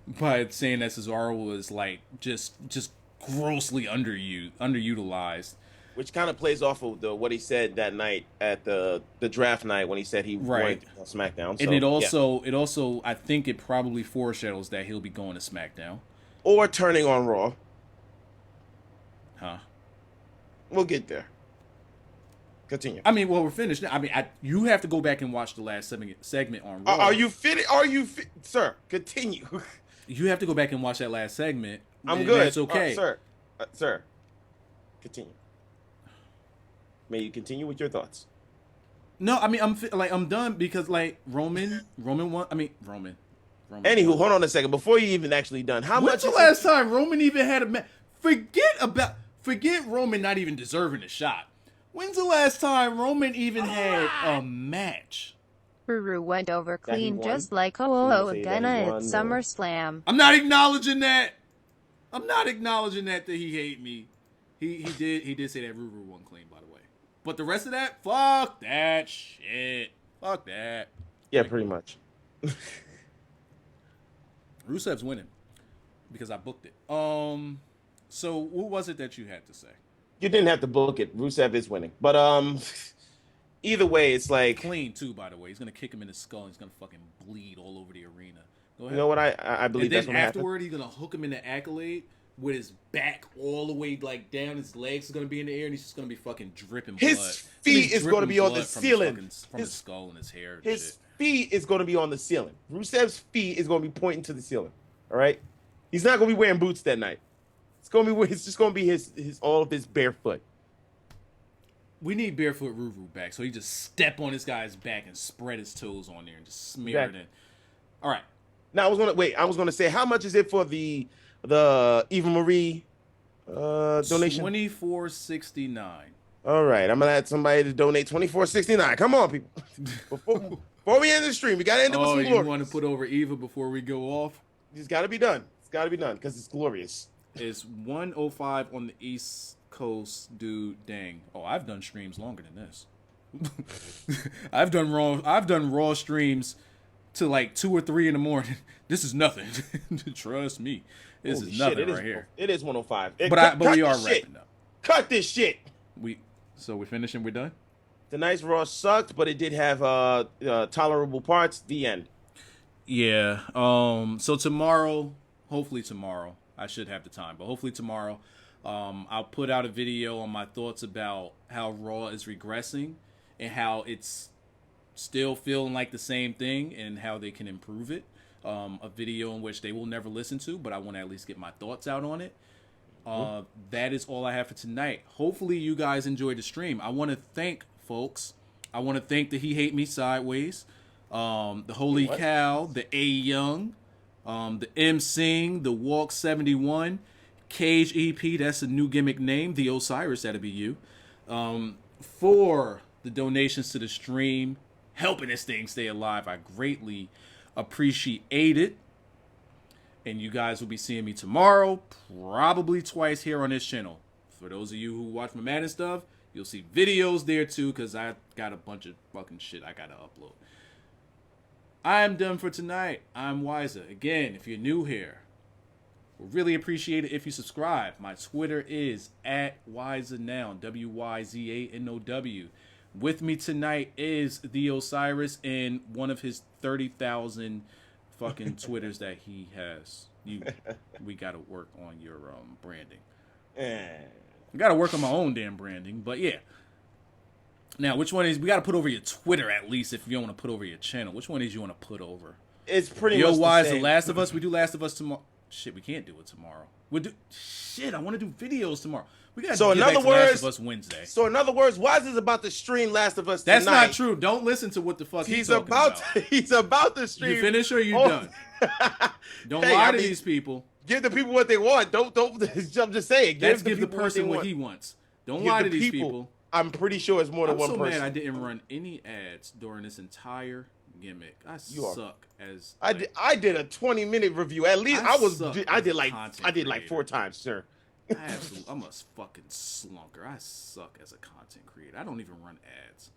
by saying that Cesaro was just grossly underutilized. Which kind of plays off of what he said that night at the draft night when he said he Right. went on SmackDown. And So, it also I think it probably foreshadows that he'll be going to SmackDown. or turning on Raw. Huh? We'll get there. Continue. I mean, well, we're finished now. I mean, you have to go back and watch the last segment on Raw. Are you fit? Sir, continue. You have to go back and watch that last segment. I'm and good. That's okay. Sir, continue. May you continue with your thoughts. No, I mean, I'm done because Roman won. I mean, Roman. Anywho, hold on a second. Before you even actually done, how When's much the is last time Roman even had a match? Forget Roman not even deserving a shot. When's the last time Roman even had a match? Ruru went over That he clean won? just like Did you Oolo say that he Agena won, at or- SummerSlam. I'm not acknowledging that. That he hate me. He did say that Ruru won clean, by the way. But the rest of that, fuck that shit. Fuck that. Yeah, pretty much. Rusev's winning because I booked it. So what was it that you had to say? You didn't have to book it. Rusev is winning, but either way, it's like, Clean too, by the way. He's gonna kick him in the skull. And he's gonna fucking bleed all over the arena. Go ahead. you know what? I believe And that's then what happened. afterward, he's gonna hook him in the accolade with his back all the way down. His legs are gonna be in the air, and he's just gonna be fucking dripping blood. His feet is gonna be on the ceiling. From his skull and his hair. And His shit. feet is going to be on the ceiling. Rusev's feet is going to be pointing to the ceiling. All right, he's not going to be wearing boots that night. It's just going to be his all of his bare foot. We need Barefoot Ruru back, so he just step on this guy's back and spread his toes on there and just smear it in. All right. Now I was gonna say, how much is it for the Eva Marie donation? $24.69. All right, I'm gonna add somebody to donate $24.69. Come on, people. Before we end the stream, we gotta end it with some glory. You want to put over Eva before we go off? It's gotta be done. It's gotta be done because it's glorious. It's 1:05 on the East Coast, dude. Dang. Oh, I've done streams longer than this. I've done raw streams to like 2 or 3 in the morning. This is nothing. Trust me. This is nothing right here. It is 1:05. But we are wrapping up. Cut this shit. So we're finishing. We're done. Tonight's Raw sucked, but it did have tolerable parts. The end. Yeah. So tomorrow, hopefully tomorrow, I should have the time, but hopefully tomorrow, I'll put out a video on my thoughts about how Raw is regressing and how it's still feeling like the same thing and how they can improve it. A video in which they will never listen to, but I want to at least get my thoughts out on it. That is all I have for tonight. Hopefully you guys enjoyed the stream. I want to thank folks. I want to thank the He Hate Me Sideways, the Holy Cow, the A Young, the M Sing, the Walk 71, Cage EP, that's a new gimmick name, the Osiris, that'll be you, for the donations to the stream, helping this thing stay alive. I greatly appreciate it. And you guys will be seeing me tomorrow, probably twice here on this channel. For those of you who watch my Madden stuff, you'll see videos there too, because I got a bunch of fucking shit I gotta upload. I am done for tonight. I'm Wyzatv. Again, if you're new here, we'll really appreciate it if you subscribe. My Twitter is @WyzatNow, WYZANOW. With me tonight is the Osiris and one of his 30,000 fucking Twitters that he has. We gotta work on your branding. I gotta work on my own damn branding, but yeah. Now, which one is we gotta put over your Twitter at least if you don't want to put over your channel? Which one is you want to put over? It's pretty much the same. The Last of Us. We do Last of Us tomorrow. Shit, we can't do it tomorrow. We'll do shit. I want to do videos tomorrow. We got to get back to Last of Us Wednesday. So in other words, Wise is about to stream Last of Us tonight. That's not true. Don't listen to what the fuck he's talking about. He's about to stream. You finish or you done? Don't lie to these people. Give the people what they want. Don't. I'm just saying. Give the person what he wants. Don't lie to these people. I'm pretty sure it's more than one person. I'm so mad I didn't run any ads during this entire gimmick. I suck as I did a 20-minute review. At least I did like 4 times, sir. I'm a fucking slunker. I suck as a content creator. I don't even run ads.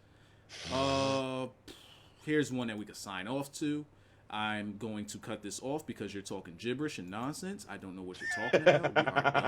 Here's one that we could sign off to. I'm going to cut this off because you're talking gibberish and nonsense. I don't know what you're talking about. We are done.